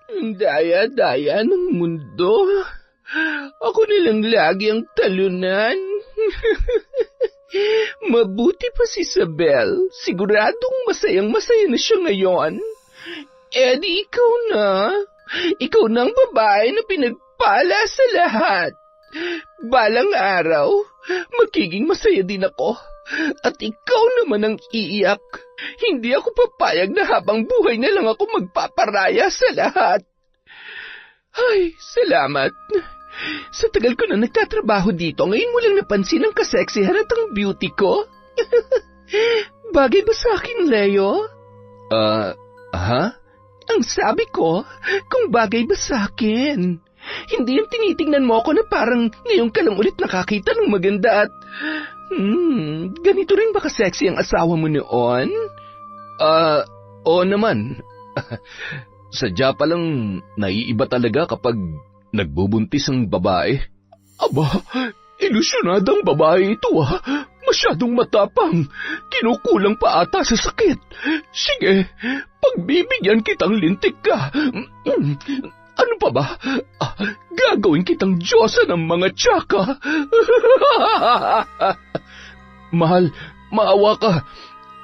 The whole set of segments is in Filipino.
Ang daya-daya ng mundo. Ako nilang lagi ang talunan. Mabuti pa si Isabel. Siguradong masayang-masaya na siya ngayon. Eddie, ikaw na. Ikaw na ang babae na pinagpala sa lahat. Balang araw, magiging masaya din ako. At ikaw naman ang iiyak. Hindi ako papayag na habang buhay na lang ako magpaparaya sa lahat. Ay, salamat. Sa tagal ko na nagtatrabaho dito, ngayon mo lang napansin ang kaseksihan at ang beauty ko. Bagay ba sa akin, Leo? Ha? Ang sabi ko, kung bagay ba sa akin. Hindi yung tinitingnan mo ako na parang ngayon ka lang ulit nakakita ng maganda at... ganito rin ba ka-sexy ang asawa mo noon? Oo naman. Sadya palang naiiba talaga kapag nagbubuntis ang babae. Aba, ilusyonadang babae ito Masyadong matapang. Kinukulang pa ata sa sakit. Sige, pagbibigyan kitang lintik ka. Ano pa ba? Gagawin kitang diyosa ng mga tsaka. Mahal, maawa ka.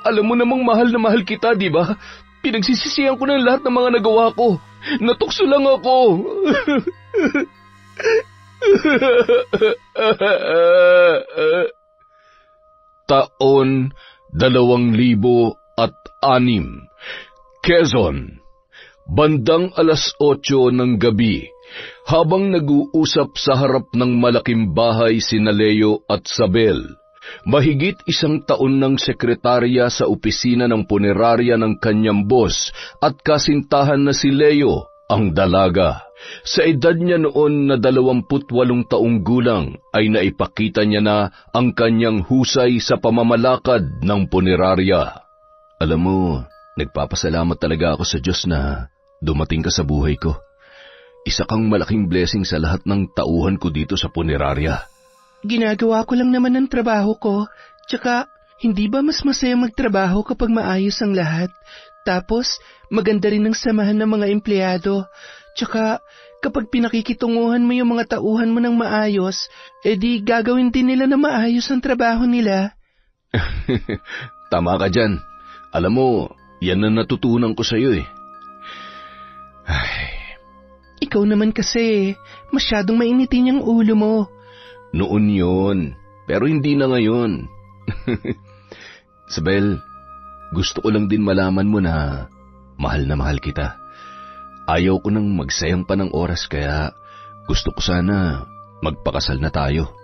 Alam mo namang mahal na mahal kita, di ba? Pinagsisisihan ko ng lahat ng mga nagawa ko. Natukso lang ako. Taon 2006, Quezon. Bandang 8:00 ng gabi, habang nag-uusap sa harap ng malaking bahay sina Leo at Sabel, mahigit 1 taon ng sekretarya sa opisina ng punerarya ng kanyang boss at kasintahan na si Leo, ang dalaga. Sa edad niya noon na 28 taong gulang ay naipakita niya na ang kanyang husay sa pamamalakad ng punerarya. Alam mo, nagpapasalamat talaga ako sa Diyos na dumating ka sa buhay ko. Isa kang malaking blessing sa lahat ng tauhan ko dito sa punerarya. Ginagawa ko lang naman ang trabaho ko. Tsaka, hindi ba mas masaya magtrabaho kapag maayos ang lahat? Tapos, maganda rin ang samahan ng mga empleyado. Tsaka, kapag pinakikitunguhan mo yung mga tauhan mo ng maayos, edi gagawin din nila na maayos ang trabaho nila. Tama ka dyan. Alam mo, yan na natutunan ko sa'yo eh. Ay. Ikaw naman kasi, masyadong mainitin yung ulo mo. Noon yun, pero hindi na ngayon. Sabel, gusto ko lang din malaman mo na mahal kita. Ayaw ko nang magsayang pa ng oras kaya gusto ko sana magpakasal na tayo.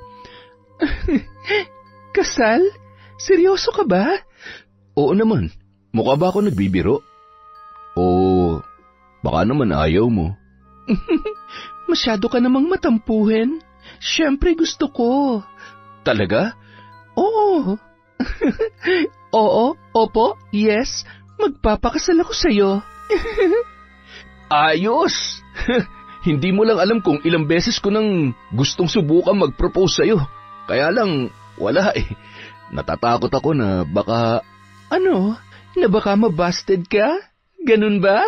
Kasal? Seryoso ka ba? Oo naman. Mukha ba ako nagbibiro? O baka naman ayaw mo. Masyado ka namang matampuhin. Siyempre gusto ko. Talaga? Oo. Oo, opo, yes. Magpapakasal ako sa'yo. Ayos! Hindi mo lang alam kung ilang beses ko nang gustong subukan mag-propose sa'yo. Kaya lang, wala eh. Natatakot ako na baka... Ano? Na baka mabusted ka? Ganun ba?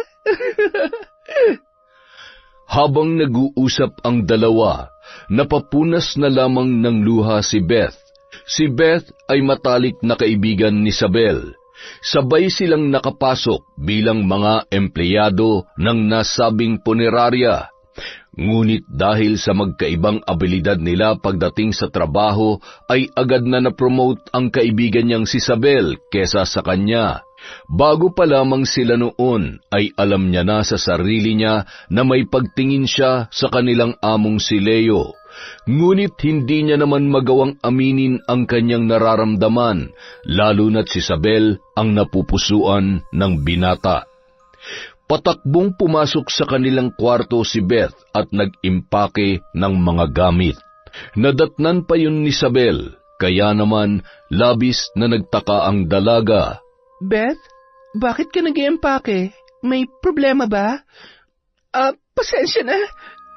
Habang nag-uusap ang dalawa, napapunas na lamang ng luha si Beth. Si Beth ay matalik na kaibigan ni Sabel. Sabay silang nakapasok bilang mga empleyado ng nasabing punerarya. Ngunit dahil sa magkaibang abilidad nila pagdating sa trabaho, ay agad na na-promote ang kaibigan niyang si Sabel kesa sa kanya. Bago pa lamang sila noon, ay alam niya na sa sarili niya na may pagtingin siya sa kanilang among si Leo. Ngunit hindi niya naman magawang aminin ang kanyang nararamdaman, lalo na't si Sabel ang napupusuan ng binata. Patakbong pumasok sa kanilang kwarto si Beth at nag-impake ng mga gamit. Nadatnan pa yun ni Sabel, kaya naman labis na nagtaka ang dalaga. Beth, bakit ka nag-iempake? May problema ba? Pasensya na.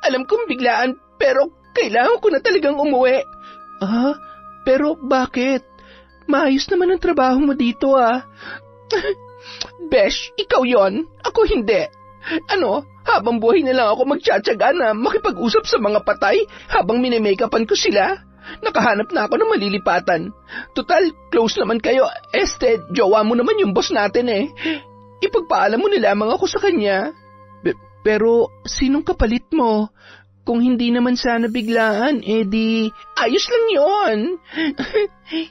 Alam kong biglaan, pero kailangan ko na talagang umuwi. Pero bakit? Maayos naman ang trabaho mo dito, Besh, ikaw yon, ako hindi. Ano, habang buhay na lang ako magtsatsaga na makipag-usap sa mga patay habang minimakeupan ko sila. Nakahanap na ako ng malilipatan. Total, close naman kayo. Jowa mo naman yung boss natin eh. Ipagpaalam mo na lamang ako sa kanya. Pero, sinong kapalit mo? Kung hindi naman sana biglaan, di, ayos lang yon.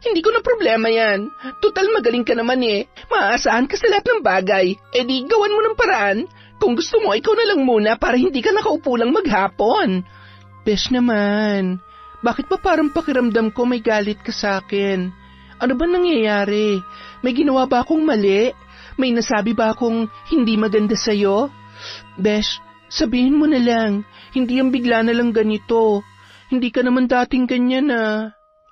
Hindi ko na problema yan. Total, magaling ka naman eh. Maaasahan ka sa lahat ng bagay. Di, gawan mo ng paraan. Kung gusto mo, ikaw na lang muna para hindi ka nakaupo lang maghapon. Bes naman, bakit ba parang pakiramdam ko may galit ka sa akin? Ano ba nangyayari? May ginawa ba akong mali? May nasabi ba akong hindi maganda sa'yo? Bes, sabihin mo na lang, hindi ang bigla na lang ganito. Hindi ka naman dating ganyan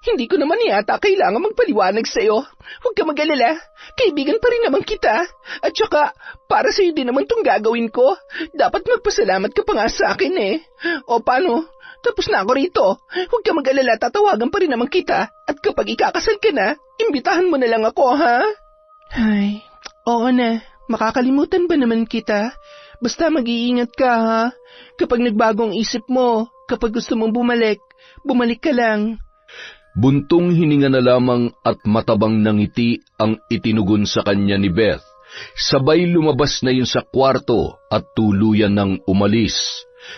Hindi ko naman yata kailangan magpaliwanag sa'yo. Huwag ka mag-alala, kaibigan pa rin naman kita. At saka, para sa'yo din naman itong gagawin ko. Dapat magpasalamat ka pa nga sa akin eh. O paano? Tapos na ako rito. Huwag ka mag-alala, tatawagan pa rin naman kita. At kapag ikakasal ka na, imbitahan mo na lang ako, ha? Ay, oo na. Makakalimutan ba naman kita? Basta mag-iingat ka, ha? Kapag nagbagong isip mo, kapag gusto mong bumalik ka lang. Buntong hininga na lamang at matabang ng ngiti ang itinugon sa kanya ni Beth. Sabay lumabas na yun sa kwarto at tuluyan ng umalis.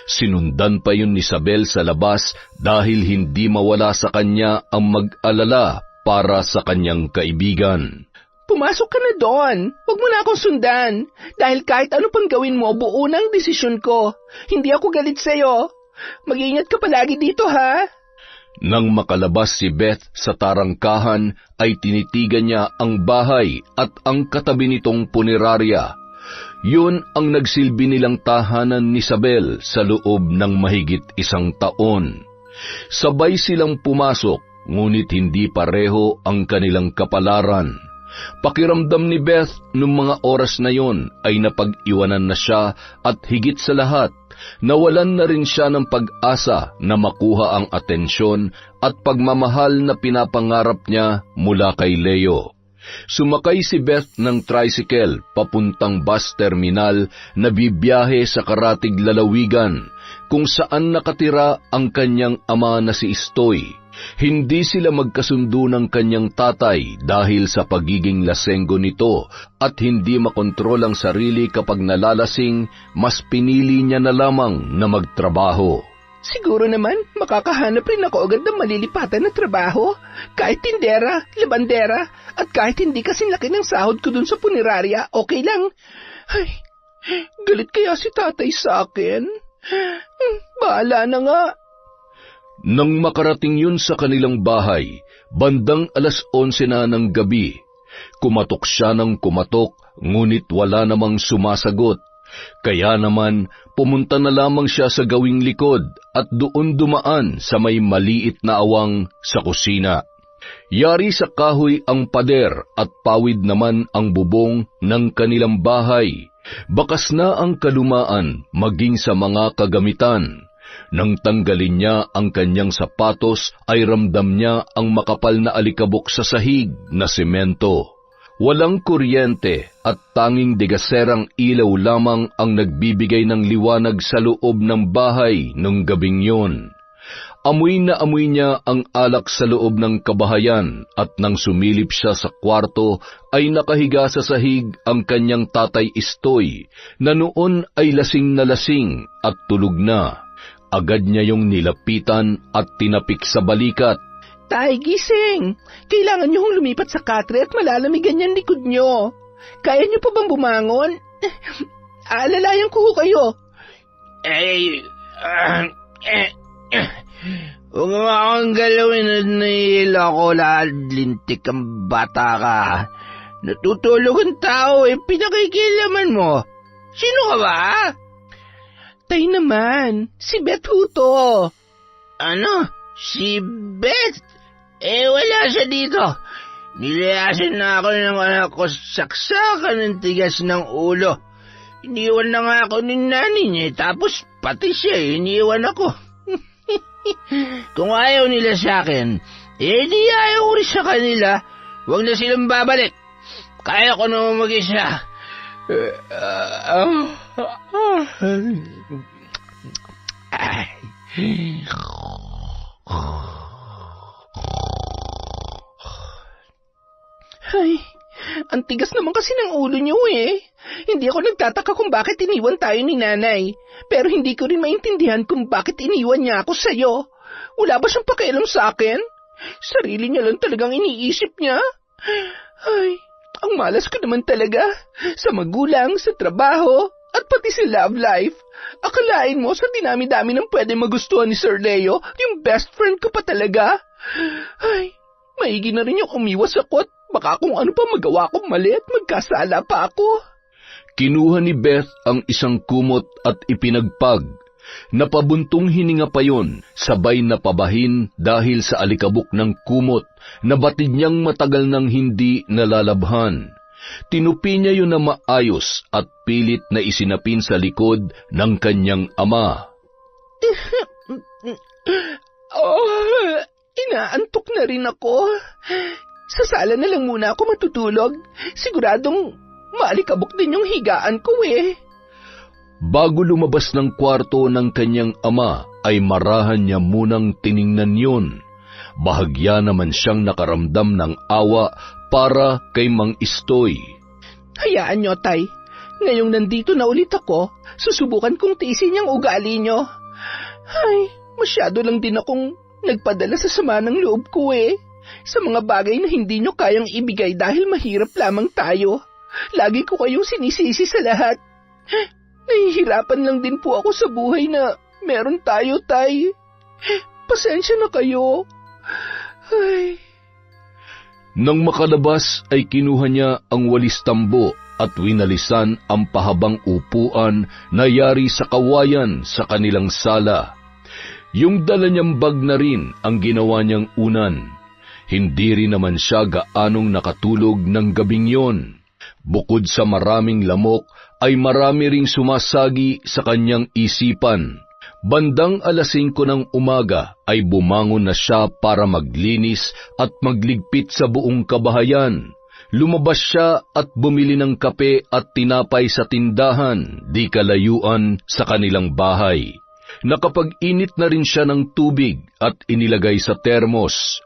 Sinundan pa yun ni Isabel sa labas dahil hindi mawala sa kanya ang mag-alala para sa kanyang kaibigan. Pumasok ka na doon. Huwag mo na akong sundan. Dahil kahit ano pang gawin mo, buo na ang desisyon ko. Hindi ako galit sa'yo. Mag-iingat ka palagi dito, ha? Nang makalabas si Beth sa tarangkahan, ay tinitigan niya ang bahay at ang katabi nitong punerarya. Yun ang nagsilbi nilang tahanan ni Isabel sa loob ng mahigit 1 taon. Sabay silang pumasok, ngunit hindi pareho ang kanilang kapalaran. Pakiramdam ni Beth nung mga oras na yon ay napag-iwanan na siya at higit sa lahat, nawalan na rin siya ng pag-asa na makuha ang atensyon at pagmamahal na pinapangarap niya mula kay Leo. Sumakay si Beth ng tricycle papuntang bus terminal na bibiyahe sa karatig lalawigan kung saan nakatira ang kanyang ama na si Istoy. Hindi sila magkasundo ng kanyang tatay dahil sa pagiging lasenggo nito at hindi makontrol ang sarili kapag nalalasing, mas pinili niya na lamang na magtrabaho. Siguro naman, makakahanap rin ako agad ng malilipatan na trabaho. Kahit tindera, labandera, at kahit hindi kasing laki ng sahod ko dun sa punerarya, okay lang. Ay, galit kaya si tatay sa akin? Bahala na nga. Nang makarating yun sa kanilang bahay, bandang 11:00 na ng gabi. Kumatok siya ng kumatok, ngunit wala namang sumasagot. Kaya naman, pumunta na lamang siya sa gawing likod at doon dumaan sa may maliit na awang sa kusina. Yari sa kahoy ang pader at pawid naman ang bubong ng kanilang bahay. Bakas na ang kalumaan maging sa mga kagamitan. Nang tanggalin niya ang kanyang sapatos ay ramdam niya ang makapal na alikabok sa sahig na semento. Walang kuryente at tanging degaserang ilaw lamang ang nagbibigay ng liwanag sa loob ng bahay nung gabing yun. Amoy na amoy niya ang alak sa loob ng kabahayan at nang sumilip siya sa kwarto ay nakahiga sa sahig ang kanyang tatay Istoy na noon ay lasing at tulog na. Agad niya yung nilapitan at tinapik sa balikat. Tay, gising! Kailangan niyo hong lumipat sa katre at malalamigan yung likod niyo. Kaya niyo pa bang bumangon? Aalalayan ko kayo. Huwag mo akong galawin at nahihila ko lahat, lintik ang bata ka. Natutulog ang tao pinakikilaman mo. Sino ka ba? Tay naman, si Beth Huto. Ano? Si Beth? Wala siya dito. Nilayasin na ako ng anak ko, saksakan ng tigas ng ulo. Iniwan na nga ako ni nani niya, tapos pati siya, iniwan ako. Kung ayaw nila sa akin, di ayaw ko rin sa kanila. Huwag na silang babalik. Kaya ko naman mag-isa. Ay. Ay, ang tigas naman kasi ng ulo niyo eh. Hindi ako nagtataka kung bakit iniwan tayo ni nanay. Pero hindi ko rin maintindihan kung bakit iniwan niya ako sa'yo. Wala ba siyang pakialam sa akin? Sarili niya lang talagang iniisip niya. Ay, ang malas ko naman talaga. Sa magulang, sa trabaho, at pati sa love life. Akalain mo sa dinami-dami ng pwede magustuhan ni Sir Leo, yung best friend ko pa talaga. Ay, maigi na rin yung umiwas ako at baka kung ano pa magawa kong mali at magkasala pa ako. Kinuha ni Beth ang isang kumot at ipinagpag. Napabuntong hininga pa yon, sabay na pabahin dahil sa alikabok ng kumot na batid niyang matagal nang hindi nalalabhan. Tinupi niya yun na maayos at pilit na isinapin sa likod ng kanyang ama. Inaantok na rin ako. Sa sala na lang muna ako matutulog. Siguradong maalikabok din yung higaan ko eh. Bago lumabas ng kwarto ng kanyang ama, ay marahan niya munang tiningnan yun. Bahagya naman siyang nakaramdam ng awa para kay Mang Istoy. Hayaan nyo, Tay. Ngayong nandito na ulit ako, susubukan kong tiisin yung ugali nyo. Ay, masyado lang din akong nagpadala sa sama ng loob ko eh. Sa mga bagay na hindi nyo kayang ibigay dahil mahirap lamang tayo. Lagi ko kayong sinisisi sa lahat. Nahihirapan lang din po ako sa buhay na meron tayo, Tay. Pasensya na kayo. Ay. Nang makalabas ay kinuha niya ang walis tambo at winalisan ang pahabang upuan na yari sa kawayan sa kanilang sala. Yung dala niyang bag na rin ang ginawa niyang unan. Hindi rin naman siya gaanong nakatulog ng gabing yon. Bukod sa maraming lamok, ay marami ring sumasagi sa kanyang isipan. Bandang 5:00 ng umaga ay bumangon na siya para maglinis at magligpit sa buong kabahayan. Lumabas siya at bumili ng kape at tinapay sa tindahan, di kalayuan sa kanilang bahay. Nakapag-init na rin siya ng tubig at inilagay sa termos.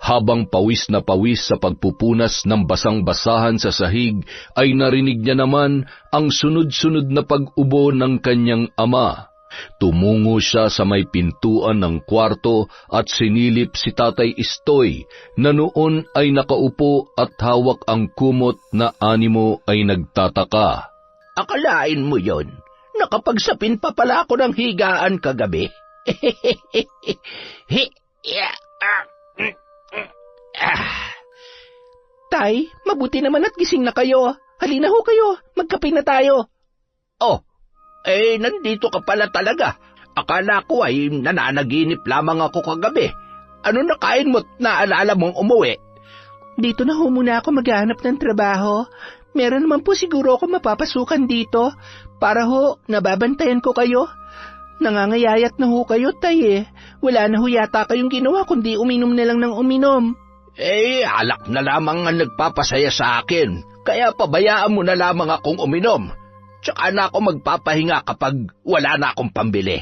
Habang pawis na pawis sa pagpupunas ng basang-basahan sa sahig, ay narinig niya naman ang sunod-sunod na pag-ubo ng kanyang ama. Tumungo siya sa may pintuan ng kwarto at sinilip si Tatay Istoy na noon ay nakaupo at hawak ang kumot na animo ay nagtataka. Akalain mo yon? Nakapagsapin pa pala ako ng higaan kagabi. Tay, mabuti naman at gising na kayo. Halina ho kayo, magkape na tayo. Oh, nandito ka pala talaga. Akala ko ay nananaginip lamang ako kagabi. Ano nakain mo't naalala mong umuwi? Dito na ho muna ako maghanap ng trabaho. Meron naman po siguro ako mapapasukan dito. Para ho, nababantayan ko kayo. Nangangayayat na ho kayo, Tay eh. Wala na ho yata kayong ginawa kundi uminom na lang ng uminom. Alak na lamang ang nagpapasaya sa akin. Kaya pabayaan mo na lamang akong uminom. Tsaka na ako magpapahinga kapag wala na akong pambili.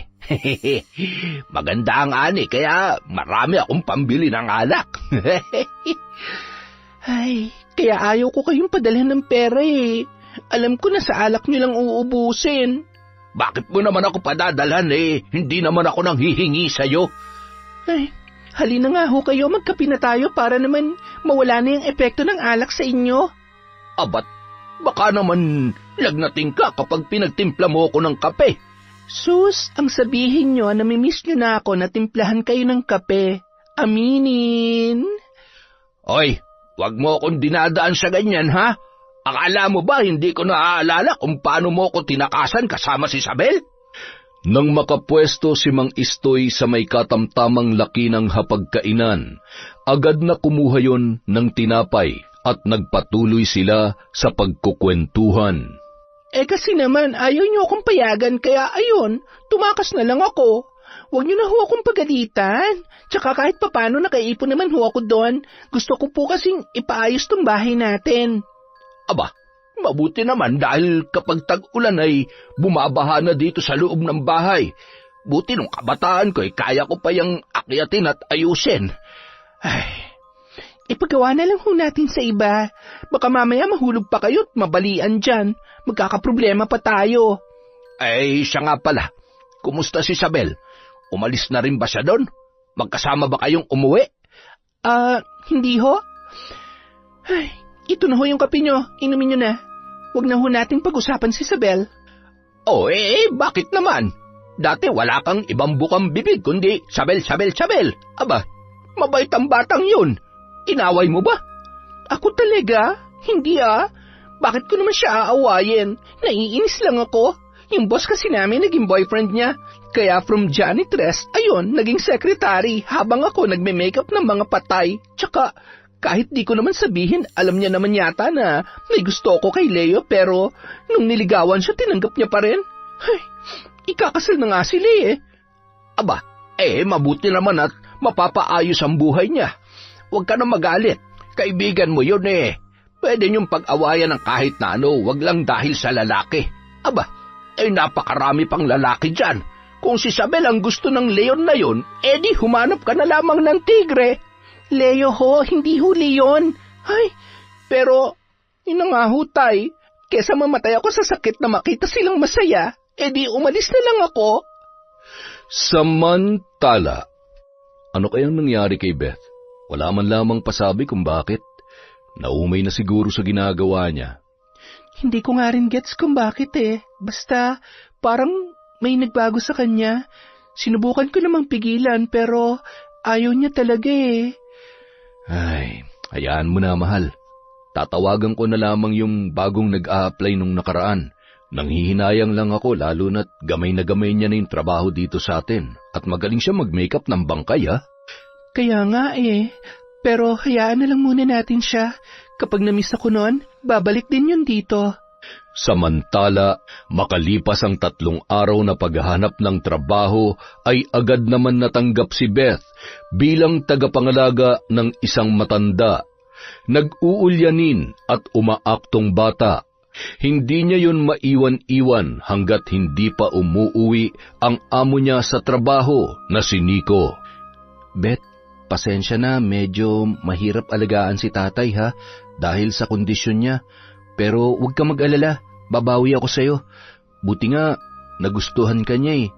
Maganda ang ani, kaya marami akong pambili ng alak. Ay, kaya ayaw ko kayong padalhan ng pera eh. Alam ko na sa alak niyo lang uubusin. Bakit mo naman ako padadalhan eh? Hindi naman ako nang hihingi sa'yo. Ay, halina nga ho kayo, magkape na tayo para naman mawala na yung epekto ng alak sa inyo. Abat, baka naman lagnating ka kapag pinagtimpla mo ako ng kape. Sus, ang sabihin nyo, namimiss nyo na ako na timplahan kayo ng kape. Aminin. Oy, wag mo akong dinadaan sa ganyan, ha? Akala mo ba hindi ko naaalala kung paano mo ako tinakasan kasama si Isabel? Nang makapwesto si Mang Istoy sa may katamtamang laki ng hapagkainan, agad na kumuha yon ng tinapay at nagpatuloy sila sa pagkukwentuhan. Kasi naman ayaw niyo akong payagan kaya ayun, tumakas na lang ako. Huwag niyo na ho akong pagalitan. Tsaka kahit papano nakaipon naman ho ako doon. Gusto ko po kasing ipaayos tong bahay natin. Aba, Mabuti naman dahil kapag tag-ulan ay bumabaha na dito sa loob ng bahay. Buti nung kabataan ko ay kaya ko pa yung akyatin at ayusin. Ay, ipagawa na lang ho natin sa iba. Baka mamaya mahulog pa kayo at mabalian dyan. Magkakaproblema pa tayo. Ay, siya nga pala. Kumusta si Isabel? Umalis na rin ba siya doon? Magkasama ba kayong umuwi? Hindi ho. Ay, ito na ho yung kape nyo. Inumin nyo na. Huwag na ho nating pag-usapan si Isabel. Bakit naman? Dati wala kang ibang bukang bibig kundi Sabel. Aba, mabait ang batang yun. Inaway mo ba? Ako talaga? Hindi Bakit ko naman siya aawayin? Naiinis lang ako. Yung boss kasi namin naging boyfriend niya. Kaya from janitress, naging secretary habang ako nagme-makeup ng mga patay. Tsaka, kahit di ko naman sabihin, alam niya naman yata na may gusto ko kay Leo pero nung niligawan siya, tinanggap niya pa rin. Ay, ikakasal na nga sila Aba, mabuti naman at mapapaayos ang buhay niya. Huwag ka na magalit. Kaibigan mo yun Pwede niyong pag-awayan ng kahit na ano, wag lang dahil sa lalaki. Aba, napakarami pang lalaki dyan. Kung si Isabel ang gusto ng Leon na yun, di humanap ka na lamang ng tigre. Leo ho, hindi ho Leon. Ay, pero, nga ho tay. Kesa mamatay ako sa sakit na makita silang masaya, di umalis na lang ako. Samantala, ano kayang nangyari kay Beth? Wala man lamang pasabi kung bakit. Naumay na siguro sa ginagawa niya. Hindi ko nga rin gets kung bakit Basta, parang may nagbago sa kanya. Sinubukan ko namang pigilan pero ayaw niya talaga Ay, hayaan mo na mahal. Tatawagan ko na lamang yung bagong nag-a-apply nung nakaraan. Nanghihinayang lang ako lalo na't gamay na gamay niya na yung trabaho dito sa atin. At magaling siya mag-makeup ng bangkay Kaya nga Pero hayaan na lang muna natin siya. Kapag na-miss ako noon, babalik din yun dito. Samantala, makalipas ang 3 araw na paghahanap ng trabaho, ay agad naman natanggap si Beth bilang tagapangalaga ng isang matanda. Nag-uulyanin at umaaktong bata. Hindi niya yun maiwan-iwan hanggat hindi pa umuuwi ang amo niya sa trabaho na si Nico. Beth, pasensya na, medyo mahirap alagaan si tatay dahil sa kondisyon niya. Pero huwag ka mag-alala, babawi ako sa'yo. Buti nga, nagustuhan ka niya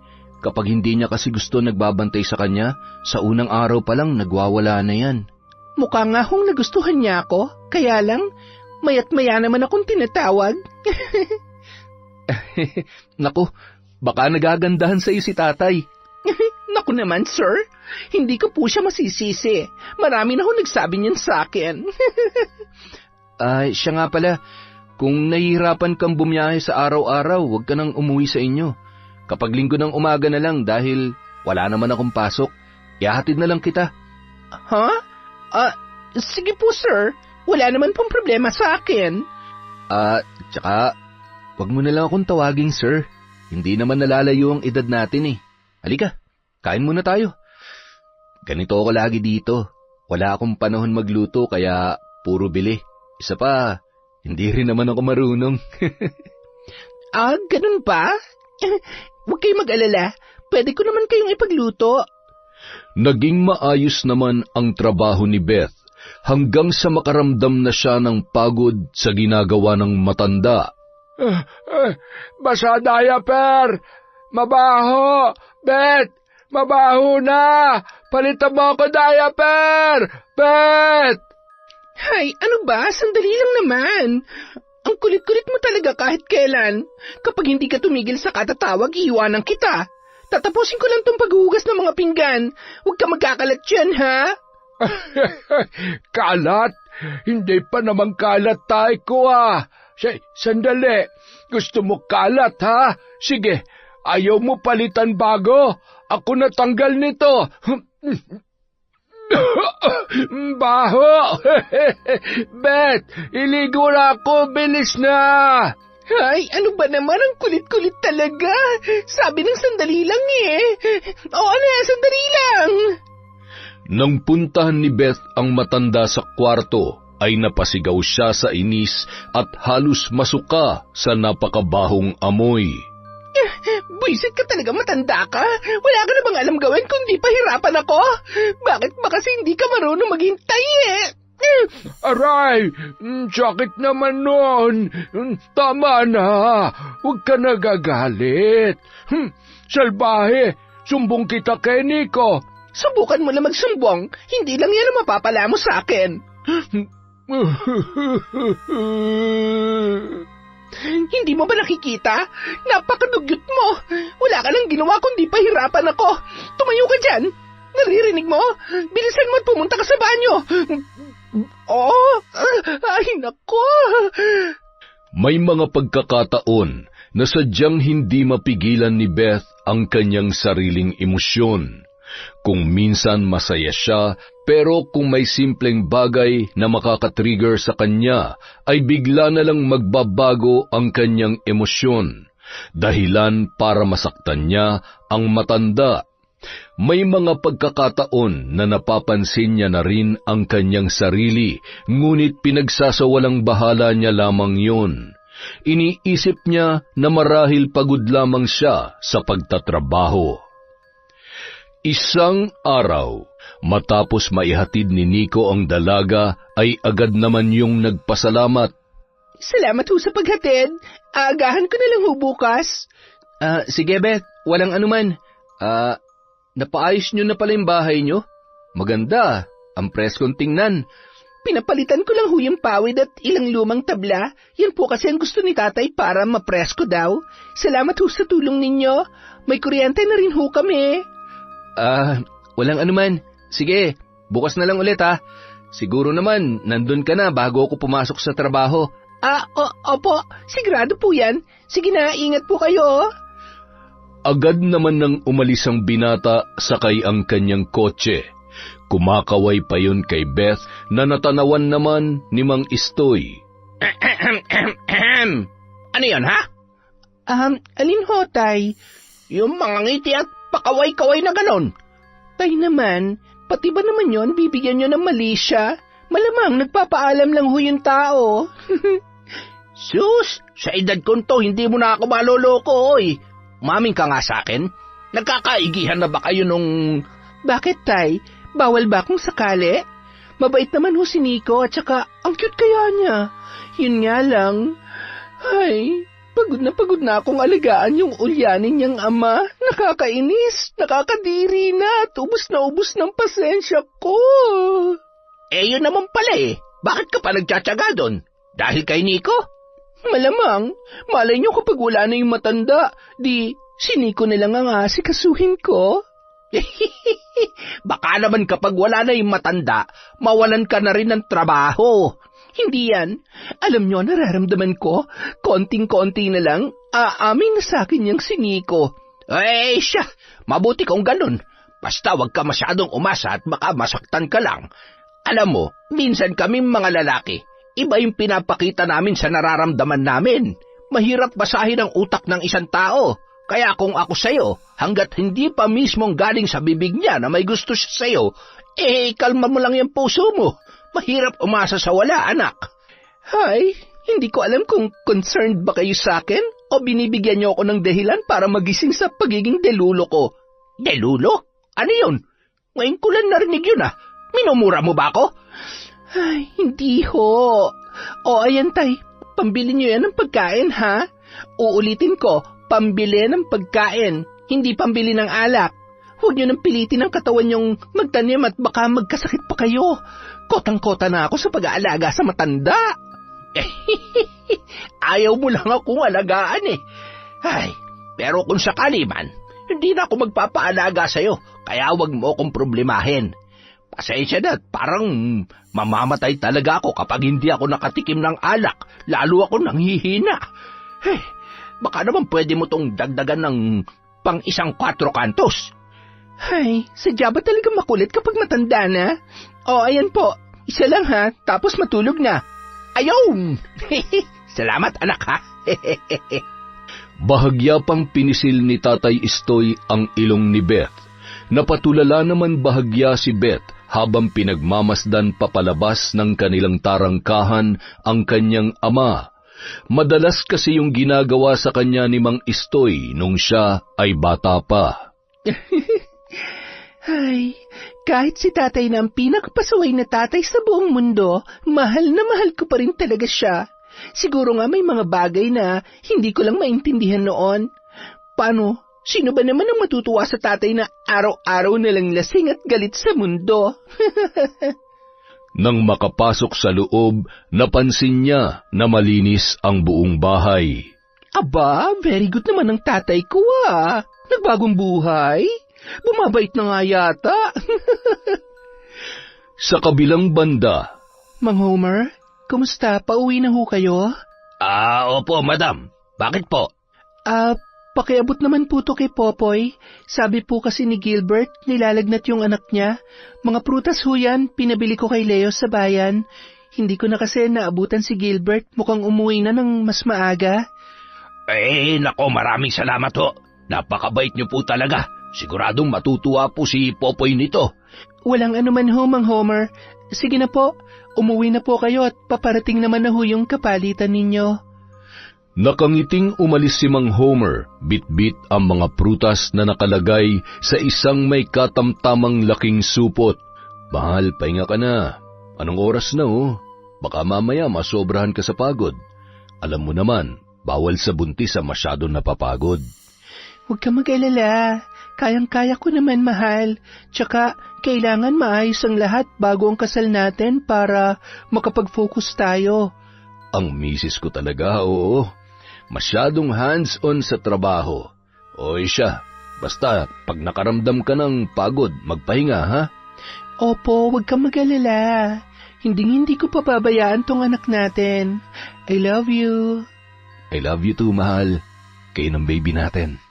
Kapag hindi niya kasi gusto nagbabantay sa kanya, sa unang araw pa lang nagwawala na yan. Mukha nga hong nagustuhan niya ako, kaya lang, maya't maya naman akong tinatawag. Naku, baka nagagandahan sa'yo si tatay. Naku naman, sir, hindi ko po siya masisisi. Marami na hong nagsabi niyan sa akin. Siya nga pala, kung nahihirapan kang bumiyahe sa araw-araw, huwag ka nang umuwi sa inyo. Kapag linggo ng umaga na lang dahil wala naman akong pasok, ihahatid na lang kita. Sige po sir, wala naman pong problema sa akin. Tsaka, huwag mo na lang akong tawaging sir. Hindi naman nalalayo ang edad natin Halika, kain muna tayo. Ganito ako lagi dito. Wala akong panahon magluto kaya puro bili. Isa pa, hindi rin naman ako marunong. Ganun ba? Huwag kayong mag-alala. Pwede ko naman kayong ipagluto. Naging maayos naman ang trabaho ni Beth hanggang sa makaramdam na siya ng pagod sa ginagawa ng matanda. Basa diaper! Mabaho! Beth! Mabaho na! Palitan mo ako diaper! Beth! Hay, ano ba? Sandali lang naman. Ang kulit-kulit mo talaga kahit kailan. Kapag hindi ka tumigil sa katatawag, iiwanan kita. Tatapusin ko lang tong paghuhugas ng mga pinggan. Huwag ka magkakalat dyan, ha? Kalat? Hindi pa naman kalat tayo ko, Sandali. Gusto mo kalat, ha? Sige, ayaw mo palitan bago? Ako natanggal nito. Baho! Beth, iligo na ako, bilis na! Ay, ano ba naman, ang kulit-kulit talaga. Sabi ng sandali lang Oo na, sandali lang. Nang puntahan ni Beth ang matanda sa kwarto, ay napasigaw siya sa inis at halos masuka sa napakabahong amoy. Buisit ka talaga, matanda ka. Wala ka na bang alam gawin kundi pahirapan ako? Bakit ba kasi hindi ka marunong maghintay eh? Aray, sakit naman nun. Tama na, huwag ka nagagalit. Salbahe, sumbong kita kay Nico. Subukan mo na magsumbong, hindi lang yan ang mapapala mo sa akin. Hindi mo ba nakikita? Napakadugyot mo. Wala ka nang ginawa kundi pahirapan ako. Tumayo ka dyan. Naririnig mo? Bilisan mo at pumunta ka sa banyo. Ay nako. May mga pagkakataon na sadyang hindi mapigilan ni Beth ang kanyang sariling emosyon. Kung minsan masaya siya, pero kung may simpleng bagay na makakatrigger sa kanya, ay bigla na lang magbabago ang kanyang emosyon, dahilan para masaktan niya ang matanda. May mga pagkakataon na napapansin niya na rin ang kanyang sarili, ngunit pinagsasawalang bahala niya lamang yun. Iniisip niya na marahil pagod lamang siya sa pagtatrabaho. Isang araw, matapos maihatid ni Nico ang dalaga, ay agad naman yung nagpasalamat. Salamat ho sa paghatid. Aagahan ko na lang ho bukas. Sige Beth, walang anuman. Napaayos nyo na pala yung bahay nyo? Maganda, ang preskong tingnan. Pinapalitan ko lang ho yung pawid at ilang lumang tabla. Yan po kasi ang gusto ni tatay para mapresko daw. Salamat ho sa tulong ninyo. May kuryente na rin ho kami. Walang anuman. Sige, bukas na lang ulit ha. Siguro naman, nandun ka na bago ako pumasok sa trabaho. Opo, sigurado po yan. Sige na, ingat po kayo. Agad naman nang umalis ang binata sakay ang kanyang kotse. Kumakaway pa yun kay Beth na natanawan naman ni Mang Istoy. Ano yan ha? Alin ho, tay? Yung mga ngiti at pakaway-kaway na ganon. Tay naman, pati ba naman yon bibigyan nyo ng mali siya? Malamang nagpapaalam lang ho yung tao. Sus, sa edad ko to, hindi mo na ako maloloko, oy. Umaming ka nga sa akin. Nagkakaigihan na ba kayo nung... Bakit, tay? Bawal ba kung sakali? Mabait naman ho si Nico at saka ang cute kaya niya. Yun nga lang. Ay... Pagod na akong alagaan yung ulyanin niyang ama. Nakakainis, nakakadiri na, at ubus ng pasensya ko. Yun naman pala eh. Bakit ka pa nagtsatsaga doon? Dahil kay Nico? Malamang, malay niyo kapag wala na yung matanda, di si Nico na lang ang asikasuhin ko. Baka naman kapag wala na yung matanda, mawalan ka na rin ng trabaho. Hindi yan. Alam nyo, nararamdaman ko, konting-konti na lang, aamin na sa akin yung si Nico. Siya, mabuti kung ganun. Basta wag ka masyadong umasa at baka masaktan ka lang. Alam mo, minsan kami mga lalaki, iba yung pinapakita namin sa nararamdaman namin. Mahirap basahin ang utak ng isang tao. Kaya kung ako sa'yo, hanggat hindi pa mismong galing sa bibig niya na may gusto siya sa'yo, kalma mo lang yung puso mo. Mahirap umasa sa wala, anak. Hay, hindi ko alam kung concerned ba kayo sa akin o binibigyan niyo ako ng dahilan para magising sa pagiging delulo ko. Delulo? Ano yun? Ngayon ko lang narinig yun ah. Minumura mo ba ako? Ay, hindi ho. O ayan tay, pambili niyo yan ng pagkain ha? Uulitin ko, pambili ng pagkain, hindi pambili ng alak. Huwag niyo nang pilitin ang katawan niyong magtanim at baka magkasakit pa kayo. Kotang-kota na ako sa pag-aalaga sa matanda. Ayaw mo lang akong alagaan eh. Ay, pero kung sakali man, hindi na ako magpapaalaga sa'yo, kaya huwag mo akong problemahin. Pasensya na, parang mamamatay talaga ako kapag hindi ako nakatikim ng alak, lalo ako nanghihina. Baka naman pwede mo tong dagdagan ng pang 1 4 kantos. Ay, sadya ba talaga makulit kapag matanda na? Ayan po, 1 lang ha, tapos matulog na. Ayaw! Salamat anak ha. Bahagya pang pinisil ni Tatay Istoy ang ilong ni Beth. Napatulala naman bahagya si Beth habang pinagmamasdan papalabas ng kanilang tarangkahan ang kanyang ama. Madalas kasi yung ginagawa sa kanya ni Mang Istoy nung siya ay bata pa. Ay, kahit si tatay na ang pinakapasaway na tatay sa buong mundo, mahal na mahal ko pa rin talaga siya. Siguro nga may mga bagay na hindi ko lang maintindihan noon. Paano? Sino ba naman ang matutuwa sa tatay na araw-araw na lang lasing at galit sa mundo? Nang makapasok sa loob, napansin niya na malinis ang buong bahay. Aba, very good naman ang tatay ko ah. Nagbagong buhay. Bumabait na nga yata. Sa kabilang banda, Mang Homer, kumusta? Pauwi na ho kayo? Opo, madam. Bakit po? Pakiabot naman po to kay Popoy. Sabi po kasi ni Gilbert, nilalagnat yung anak niya. Mga prutas ho yan, pinabili ko kay Leo sa bayan. Hindi ko na kasi naabutan si Gilbert, mukhang umuwi na ng mas maaga. Nako, maraming salamat ho. Napakabait niyo po talaga. Siguradong matutuwa po si Popoy nito. Walang anuman ho, Mang Homer. Sige na po, umuwi na po kayo at paparating naman na ho yung kapalitan ninyo. Nakangiting umalis si Mang Homer, bit-bit ang mga prutas na nakalagay sa isang may katamtamang laking supot. Mahal, pahinga ka na. Anong oras na Baka mamaya masobrahan ka sa pagod. Alam mo naman, bawal sa buntis ang masyadong napapagod. Huwag ka mag-alala. Kayang-kaya ko naman, mahal. Tsaka, kailangan maayos ang lahat bago ang kasal natin para makapag-focus tayo. Ang misis ko talaga, oo. Masyadong hands-on sa trabaho. Oy siya, basta pag nakaramdam ka ng pagod, magpahinga, ha? Opo, huwag kang mag-alala. Hindi ko pababayaan tong anak natin. I love you. I love you too, mahal. Kayo ng baby natin.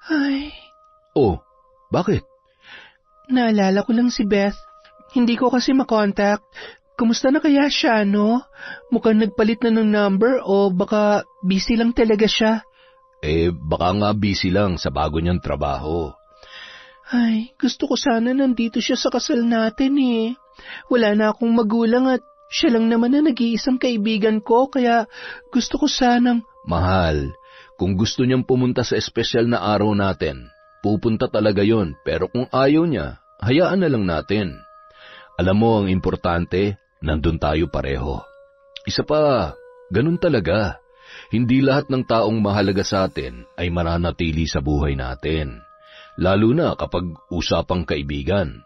Ay. Oh, bakit? Naalala ko lang si Beth. Hindi ko kasi makontakt. Kumusta na kaya siya, no? Mukhang nagpalit na ng number o baka busy lang talaga siya. Baka nga busy lang sa bago niyang trabaho. Ay, gusto ko sana nandito siya sa kasal natin eh. Wala na akong magulang at siya lang naman na nag-iisang kaibigan ko kaya gusto ko sanang... Mahal, kung gusto niyang pumunta sa espesyal na araw natin, pupunta talaga yon. Pero kung ayaw niya, hayaan na lang natin. Alam mo ang importante, nandun tayo pareho. Isa pa, ganun talaga. Hindi lahat ng taong mahalaga sa atin ay mananatili sa buhay natin. Lalo na kapag usapang kaibigan.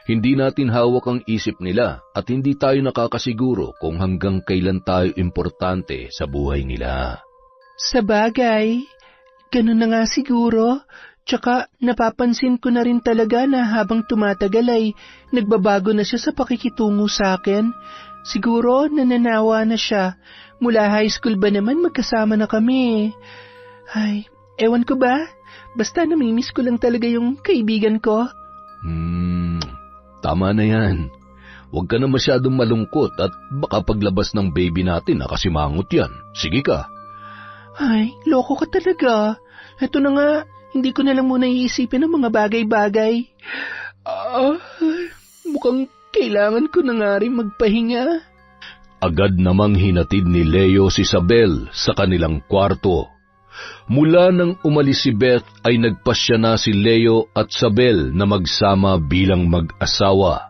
Hindi natin hawak ang isip nila at hindi tayo nakakasiguro kung hanggang kailan tayo importante sa buhay nila. Sabagay, ganun na nga siguro. Tsaka napapansin ko na rin talaga na habang tumatagal ay nagbabago na siya sa pakikitungo sa akin. Siguro nananawa na siya. Mula high school ba naman magkasama na kami. Ay, ewan ko ba? Basta namimiss ko lang talaga yung kaibigan ko. Tama na yan. Huwag ka na masyadong malungkot at baka paglabas ng baby natin nakasimangot yan. Sige ka. Ay, loko ka talaga. Ito na nga, hindi ko na lang muna iisipin ang mga bagay-bagay. Mukhang kailangan ko na nga rin magpahinga. Agad namang hinatid ni Leo si Isabel sa kanilang kwarto. Mula nang umalis si Beth ay nagpasya na si Leo at Isabel na magsama bilang mag-asawa.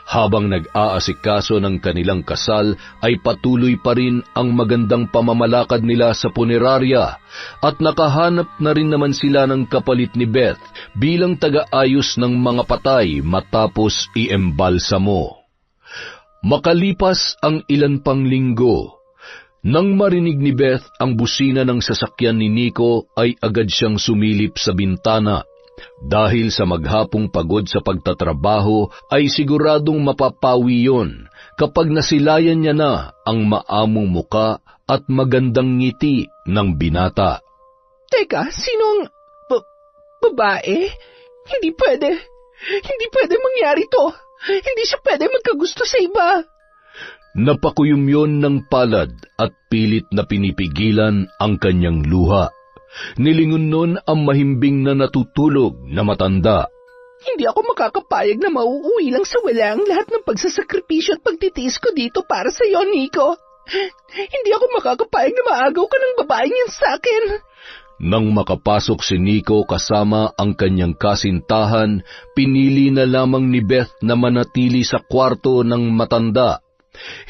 Habang nag-aasikaso ng kanilang kasal ay patuloy pa rin ang magandang pamamalakad nila sa punerarya at nakahanap na rin naman sila ng kapalit ni Beth bilang taga-ayos ng mga patay matapos iembalsamo. Makalipas ang ilan pang linggo, nang marinig ni Beth ang busina ng sasakyan ni Nico ay agad siyang sumilip sa bintana. Dahil sa maghapong pagod sa pagtatrabaho ay siguradong mapapawi yon kapag nasilayan niya na ang maamong muka at magandang ngiti ng binata. Teka, sinong babae? Hindi pwede mangyari to. Hindi siya pwede magkagusto sa iba. Napakuyom ng palad at pilit na pinipigilan ang kanyang luha. Nilingon nun ang mahimbing na natutulog na matanda. Hindi ako makakapayag na mauuwi lang sa wala ang lahat ng pagsasakripisyo at pagtitiis ko dito para sa iyo, Nico. Hindi ako makakapayag na maagaw ka ng babaeng yan sa akin. Nang makapasok si Nico kasama ang kanyang kasintahan, pinili na lamang ni Beth na manatili sa kwarto ng matanda.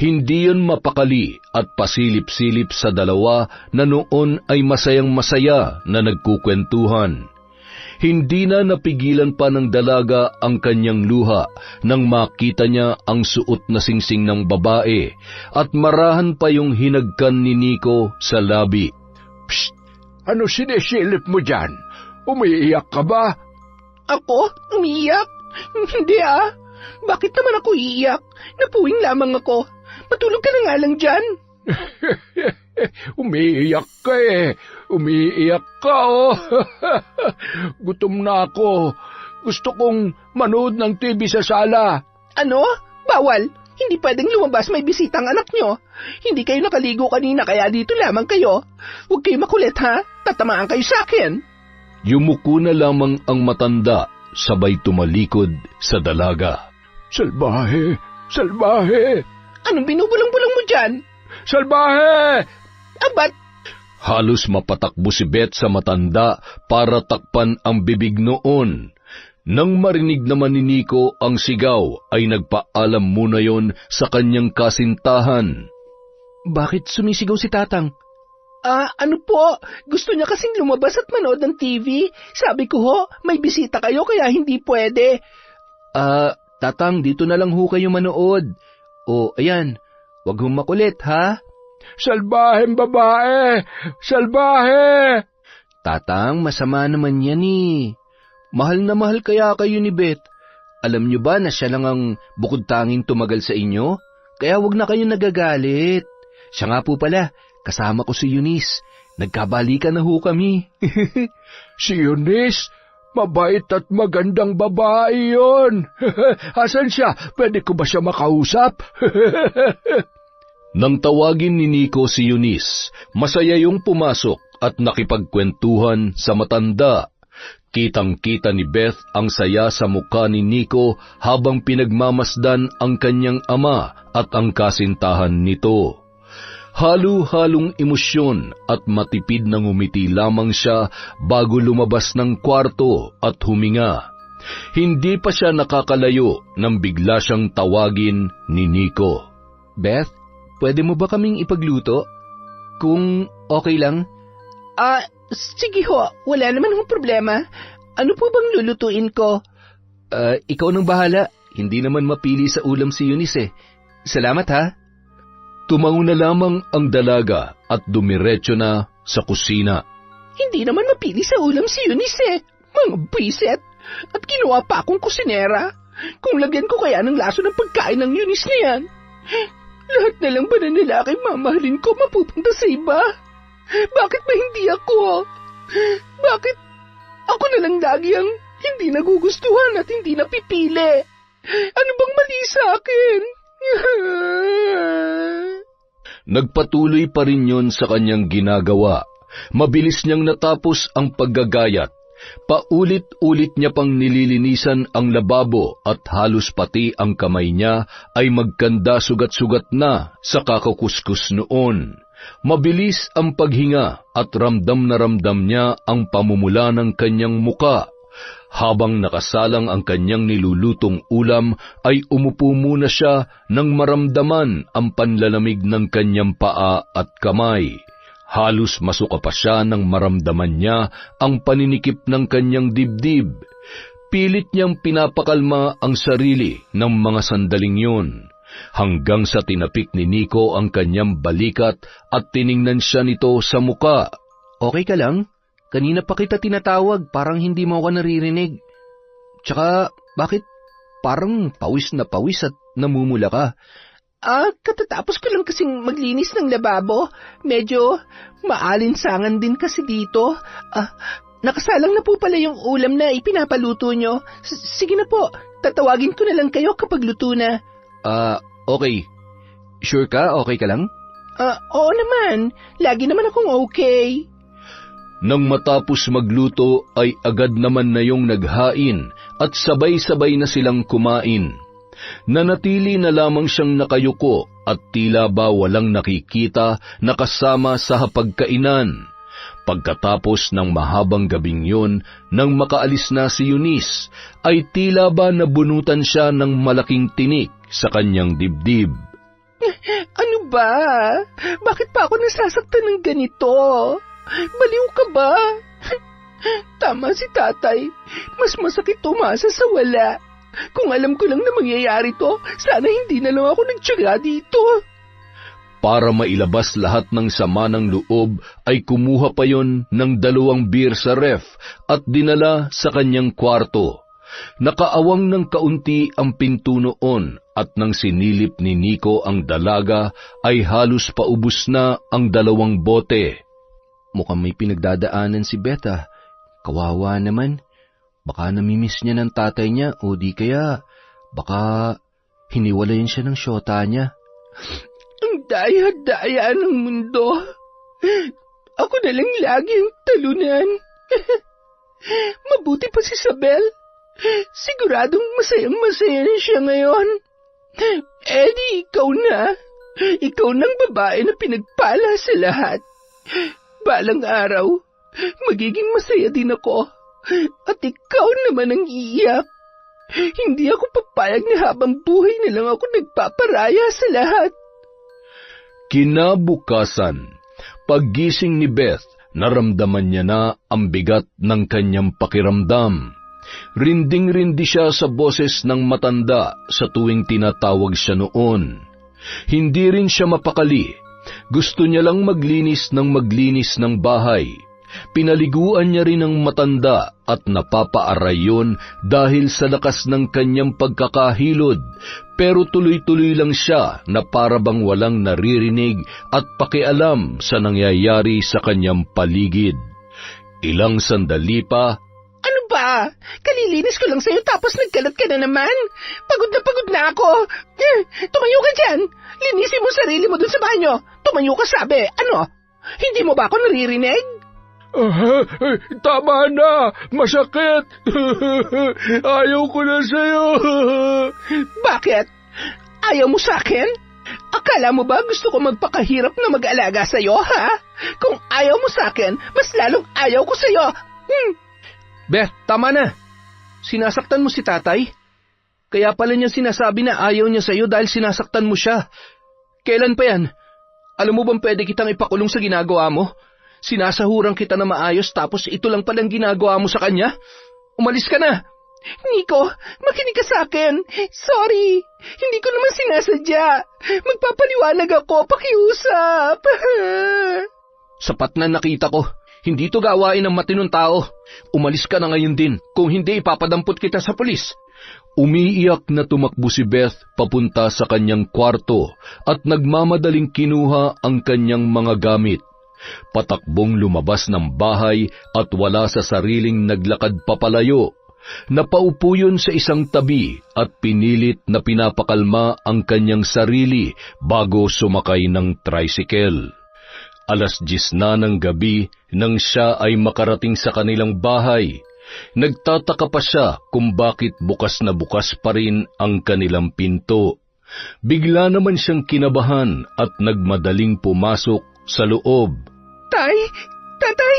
Hindi yun mapakali at pasilip-silip sa dalawa na noon ay masayang-masaya na nagkukwentuhan. Hindi na napigilan pa ng dalaga ang kanyang luha nang makita niya ang suot na singsing ng babae at marahan pa yung hinagkan ni Nico sa labi. Psst! Ano sinisilip mo dyan? Umiiyak ka ba? Ako? Umiiyak? Hindi Bakit naman ako iiyak? Napuwing lamang ako. Matulog ka na nga lang dyan. Umiiyak ka Umiiyak ka, oh. Gutom na ako. Gusto kong manood ng TV sa sala. Ano? Bawal. Hindi pwedeng lumabas, may bisitang anak nyo. Hindi kayo nakaligo kanina kaya dito lamang kayo. Huwag kayo makulit ha. Tatamaan kayo sa akin. Yumuko na lamang ang matanda, sabay tumalikod sa dalaga. Salbahe! Salbahe! Anong binubulong-bulong mo dyan? Salbahe! Abat! Halos mapatakbo si Beth sa matanda para takpan ang bibig noon. Nang marinig naman ni Nico ang sigaw, ay nagpaalam muna yon sa kanyang kasintahan. Bakit sumisigaw si Tatang? Ano po? Gusto niya kasing lumabas at manood ng TV. Sabi ko ho, may bisita kayo kaya hindi pwede. Tatang, dito na lang ho kayo manood. O, ayan, wag hong makulit, ha? Salbaheng babae! Salbahe! Tatang, masama naman yan Mahal na mahal kaya kayo ni Beth. Alam niyo ba na siya lang ang bukod tanging tumagal sa inyo? Kaya wag na kayo nagagalit. Siya nga po pala, kasama ko si Eunice. Nagkabalikan na ho kami. Si Eunice? Mabait at magandang babae yun. Asan siya? Pwede ko ba siya makausap? Nang tawagin ni Nico si Eunice, masaya yung pumasok at nakipagkwentuhan sa matanda. Kitang-kita ni Beth ang saya sa mukha ni Nico habang pinagmamasdan ang kanyang ama at ang kasintahan nito. Halo-halong emosyon at matipid na ngumiti lamang siya bago lumabas ng kwarto at huminga. Hindi pa siya nakakalayo nang bigla siyang tawagin ni Nico. Beth, pwede mo ba kaming ipagluto? Kung okay lang? Sige ho, wala naman hong problema. Ano po bang lulutuin ko? Ikaw nang bahala. Hindi naman mapili sa ulam si Eunice Salamat ha. Tumango na lamang ang dalaga at dumiretso na sa kusina. Hindi naman mapili sa ulam si Eunice Mga biset. At ginawa pa akong kusinera. Kung lagyan ko kaya ng laso ng pagkain ng Eunice na yan, lahat na lang ba na lalaki mamahalin ko mapupunta sa iba? Bakit ba hindi ako? Bakit ako na lang lagi ang hindi nagugustuhan at hindi napipili? Ano bang mali sa akin? Nagpatuloy pa rin yon sa kanyang ginagawa. Mabilis niyang natapos ang paggagayat. Paulit-ulit niya pang nililinisan ang lababo at halos pati ang kamay niya ay magkanda sugat-sugat na sa kakakuskus noon. Mabilis ang paghinga at ramdam na ramdam niya ang pamumula ng kanyang muka. Habang nakasalang ang kanyang nilulutong ulam, ay umupo muna siya nang maramdaman ang panlalamig ng kanyang paa at kamay. Halos masuka pa siya nang maramdaman niya ang paninikip ng kanyang dibdib. Pilit niyang pinapakalma ang sarili ng mga sandaling yun, hanggang sa tinapik ni Nico ang kanyang balikat at tiningnan siya nito sa muka. Okay ka lang? Kanina pa kita tinatawag, parang hindi mo ako naririnig. Tsaka, bakit parang pawis na pawis at namumula ka? Katatapos ko lang kasing maglinis ng lababo. Medyo maalinsangan din kasi dito. Nakasalang na po pala yung ulam na ipinapaluto nyo. Sige na po, tatawagin ko na lang kayo kapag luto na. Okay. Sure ka? Okay ka lang? Oo naman. Lagi naman akong okay. Nang matapos magluto ay agad naman na yung naghain at sabay-sabay na silang kumain. Nanatili na lamang siyang nakayuko at tila ba walang nakikita na kasama sa hapagkainan. Pagkatapos ng mahabang gabing yun, nang makaalis na si Eunice, ay tila ba nabunutan siya ng malaking tinik sa kanyang dibdib. Ano ba? Bakit pa ako nasasaktan ng ganito? Baliw ka ba? Tama si tatay. Mas masakit umasa sa wala. Kung alam ko lang na mangyayari to, sana hindi na lang ako nagtiyaga dito. Para mailabas lahat ng sama ng loob, ay kumuha pa yon ng 2 beer sa ref at dinala sa kanyang kwarto. Nakaawang ng kaunti ang pinto noon at nang sinilip ni Nico ang dalaga ay halos paubos na ang 2 bote. Mukhang may pinagdadaanan si Beth. Kawawa naman. Baka namimiss niya ng tatay niya o di kaya baka hiniwalayan siya ng syota niya. Ang daya-daya ng mundo. Ako na lang lagi ang talunan. Mabuti pa si Isabel. Siguradong masayang-masaya na siya ngayon. Eddie, ikaw na. Ikaw nang babae na pinagpala sa lahat. Balang araw, magiging masaya din ako. At ikaw naman ang iiyak. Hindi ako papayag na habang buhay na lang ako nagpaparaya sa lahat. Kinabukasan, paggising ni Beth, naramdaman niya na ang bigat ng kanyang pakiramdam. Rinding-rindi siya sa boses ng matanda sa tuwing tinatawag siya noon. Hindi rin siya mapakali. Gusto niya lang maglinis ng bahay. Pinaliguan niya rin ang matanda at napapaaray yun dahil sa lakas ng kanyang pagkakahilod, pero tuloy-tuloy lang siya na parabang walang naririnig at pakialam sa nangyayari sa kanyang paligid. Ilang sandali pa, Ano ba? Kalilinis ko lang sa'yo tapos nagkalat ka na naman. Pagod na ako. Tumayo ka dyan. Linisin mo sarili mo dun sa banyo. Tumayo ka sabi. Ano? Hindi mo ba ako naririnig? Tama na! Masakit! Ayaw ko na sa'yo! Bakit? Ayaw mo sa akin? Akala mo ba gusto ko magpakahirap na mag-alaga sa'yo, ha? Kung ayaw mo sa akin, mas lalong ayaw ko sa'yo. Beth, tama na. Sinasaktan mo si tatay? Kaya pala niya sinasabi na ayaw niya sa'yo dahil sinasaktan mo siya. Kailan pa yan? Alam mo bang pwede kitang ipakulong sa ginagawa mo? Sinasahuran kita na maayos tapos ito lang palang ginagawa mo sa kanya? Umalis ka na! Nico, makinig ka sa akin. Sorry, hindi ko naman sinasadya. Magpapaliwanag ako, pakiusap. Sapat na nakita ko. Hindi to gawain ng matinong tao. Umalis ka na ngayon din. Kung hindi, ipapadampot kita sa pulis. Umiiyak na tumakbo si Beth papunta sa kanyang kwarto at nagmamadaling kinuha ang kanyang mga gamit. Patakbong lumabas ng bahay at wala sa sariling naglakad papalayo. Napaupo yun sa isang tabi at pinilit na pinapakalma ang kanyang sarili bago sumakay ng tricycle. 10:00 na ng gabi nang siya ay makarating sa kanilang bahay. Nagtataka pa siya kung bakit bukas na bukas pa rin ang kanilang pinto. Bigla naman siyang kinabahan at nagmadaling pumasok sa loob. Tatay,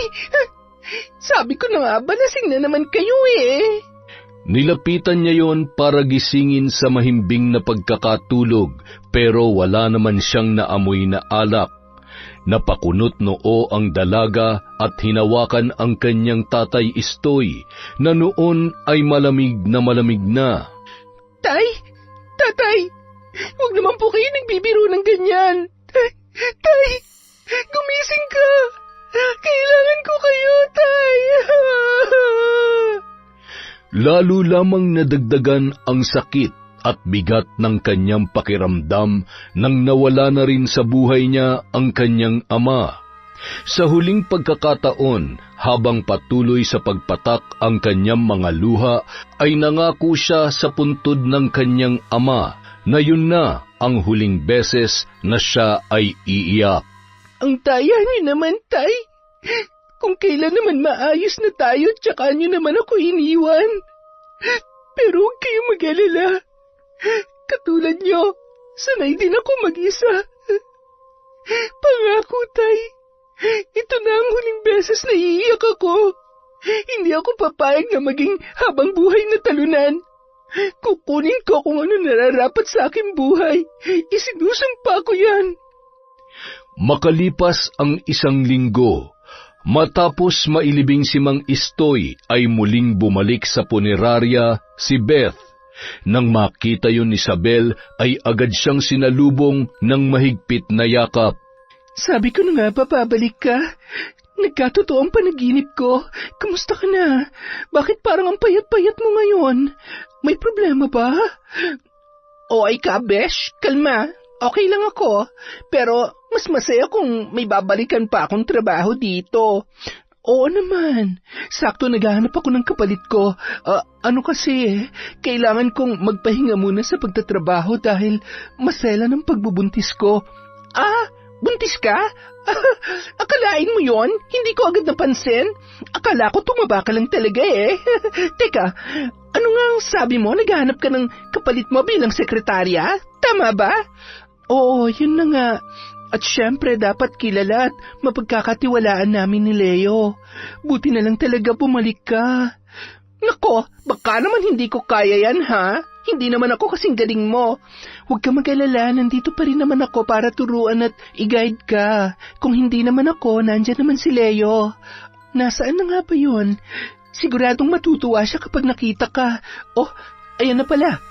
sabi ko na nga ba lasing na naman kayo eh. Nilapitan niya yon para gisingin sa mahimbing na pagkakatulog pero wala naman siyang naamoy na alak. Napakunot noo ang dalaga at hinawakan ang kanyang tatay Istoy na noon ay malamig na. Tatay, huwag naman po kayo nagbibiro ng ganyan. Tay, gumising ka. Kailangan ko kayo, tay. Lalo lamang nadagdagan ang sakit at bigat ng kanyang pakiramdam nang nawala na rin sa buhay niya ang kanyang ama. Sa huling pagkakataon, habang patuloy sa pagpatak ang kanyang mga luha, ay nangako siya sa puntod ng kanyang ama na yun na ang huling beses na siya ay iiyak. Ang daya niyo naman, tay. kung kailan naman maayos na tayo tsaka nyo naman ako iniwan. Pero huwag kayong mag-alala. Katulad nyo, sanay din ako mag-isa. Pangako, Tay. Ito na ang huling beses na iiyak ako. Hindi ako papayag na maging habang buhay na talunan. Kukunin ko kung ano nararapat sa aking buhay. Isinusumpa ko yan. Makalipas ang 1 linggo, matapos mailibing si Mang Istoy ay muling bumalik sa punerarya si Beth. Nang makita yun ni Isabel ay agad siyang sinalubong ng mahigpit na yakap. Sabi ko na nga ba babalik ka? Nagkatotoo ang panaginip ko. Kamusta ka na? Bakit parang ang payat-payat mo ngayon? May problema ba? O ay ka, Besh, kalma. Okay lang ako. Pero mas masaya kung may babalikan pa akong trabaho dito. Oo naman. Sakto naghahanap ako ng kapalit ko. Ano kasi, kailangan kong magpahinga muna sa pagtatrabaho dahil masela ng pagbubuntis ko. Buntis ka? Akalain mo yon? Hindi ko agad napansin. Akala ko tumaba ka lang talaga eh. Teka, ano nga ang sabi mo? Naghahanap ka ng kapalit mo bilang sekretarya? Tama ba? Oo, yun na nga. At syempre dapat kilala at mapagkakatiwalaan namin ni Leo. Buti na lang talaga bumalik ka. Nako, baka naman hindi ko kaya yan ha? Hindi naman ako kasing galing mo. Huwag ka mag-alala, nandito pa rin naman ako para turuan at i-guide ka. Kung hindi naman ako, nandyan naman si Leo. Nasaan na nga ba yun? Siguradong matutuwa siya kapag nakita ka. Oh, ayan na pala.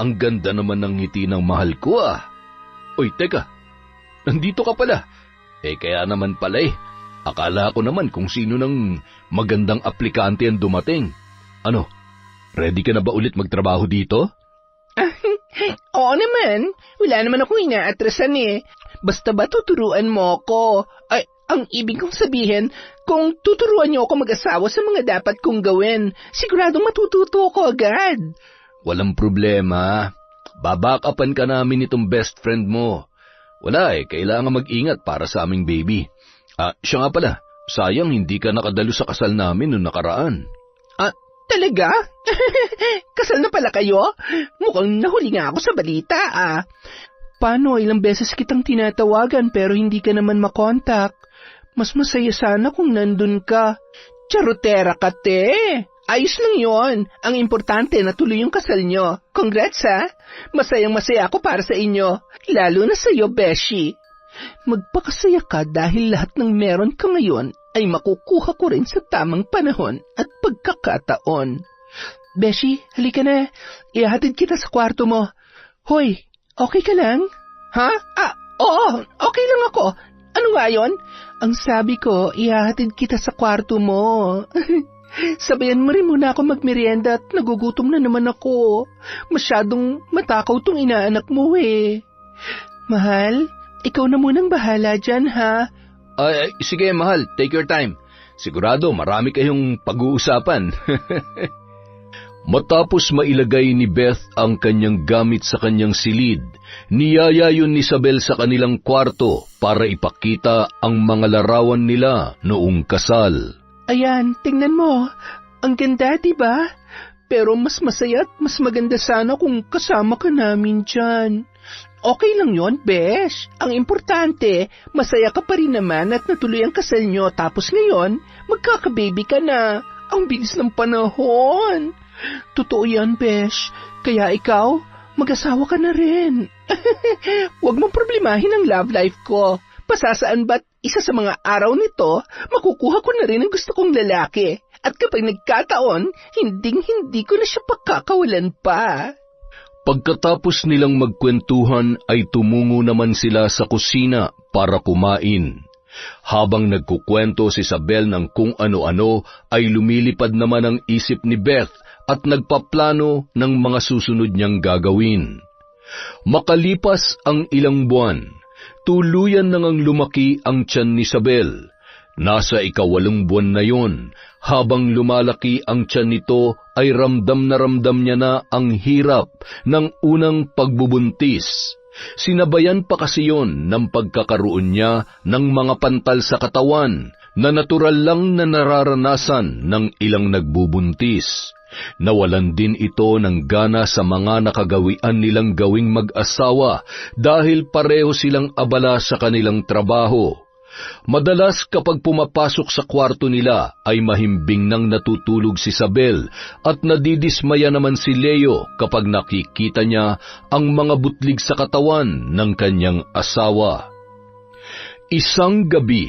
Ang ganda naman ng ngiti ng mahal ko ah. Oy, teka. Nandito ka pala. Kaya naman pala Akala ko naman kung sino ng magandang aplikante ang dumating. Ano, ready ka na ba ulit magtrabaho dito? Oo naman. Wala naman akong inaatrasan Basta ba tuturuan mo ko? Ay, ang ibig kong sabihin, kung tuturuan niyo ako mag-asawa sa mga dapat kong gawin, siguradong matututo ako agad. Walang problema. Babakapan ka namin itong best friend mo. Wala kailangan mag-ingat para sa aming baby. Siya nga pala, sayang hindi ka nakadalo sa kasal namin noong nakaraan. Talaga? Kasal na pala kayo? Mukhang nahuli nga ako sa balita Paano, ilang beses kitang tinatawagan pero hindi ka naman makontak. Mas masaya sana kung nandun ka. Charotera ka, te. Ayos lang yon. Ang importante natuloy yung kasal nyo. Congrats Masayang-masaya ako para sa inyo. Lalo na sa'yo, Beshi. Magpakasaya ka dahil lahat ng meron ka ngayon ay makukuha ko rin sa tamang panahon at pagkakataon. Beshi, halika na. Ihahatid kita sa kwarto mo. Hoy, okay ka lang? Ha? Oo, okay lang ako. Ano nga yun? Ang sabi ko, ihahatid kita sa kwarto mo. Sabayan mo rin muna ako magmerienda at nagugutom na naman ako. Masyadong matakaw tong inaanak mo Mahal, ikaw na munang bahala dyan ha? Sige mahal, take your time. Sigurado marami kayong pag-uusapan. Matapos mailagay ni Beth ang kanyang gamit sa kanyang silid, niyaya yun ni Isabel sa kanilang kwarto para ipakita ang mga larawan nila noong kasal. Ayan, tingnan mo. Ang ganda, diba? Pero mas masaya at mas maganda sana kung kasama ka namin dyan. Okay lang yon, Besh. Ang importante, masaya ka pa rin naman at natuloy ang kasal nyo tapos ngayon, magkakababy ka na. Ang bilis ng panahon. Totoo yan, Besh. Kaya ikaw, mag-asawa ka na rin. Huwag mong problemahin ang love life ko. Pasasaan ba't isa sa mga araw nito, makukuha ko na rin ang gusto kong lalaki. At kapag nagkataon, hinding-hindi ko na siya pagkakawalan pa. Pagkatapos nilang magkwentuhan ay tumungo naman sila sa kusina para kumain. Habang nagkukwento si Isabel ng kung ano-ano ay lumilipad naman ang isip ni Beth at nagpaplano ng mga susunod niyang gagawin. Makalipas ang ilang buwan, tuluyan nang lumaki ang tiyan ni Isabel. Nasa 8 buwan na yon, habang lumalaki ang tiyan nito ay ramdam na ramdam niya na ang hirap ng unang pagbubuntis. Sinabayan pa kasi yon ng pagkakaroon niya ng mga pantal sa katawan na natural lang na nararanasan ng ilang nagbubuntis. Nawalan din ito ng gana sa mga nakagawian nilang gawing mag-asawa dahil pareho silang abala sa kanilang trabaho. Madalas kapag pumapasok sa kwarto nila ay mahimbing nang natutulog si Isabel at nadidismaya naman si Leo kapag nakikita niya ang mga butlig sa katawan ng kanyang asawa. Isang gabi,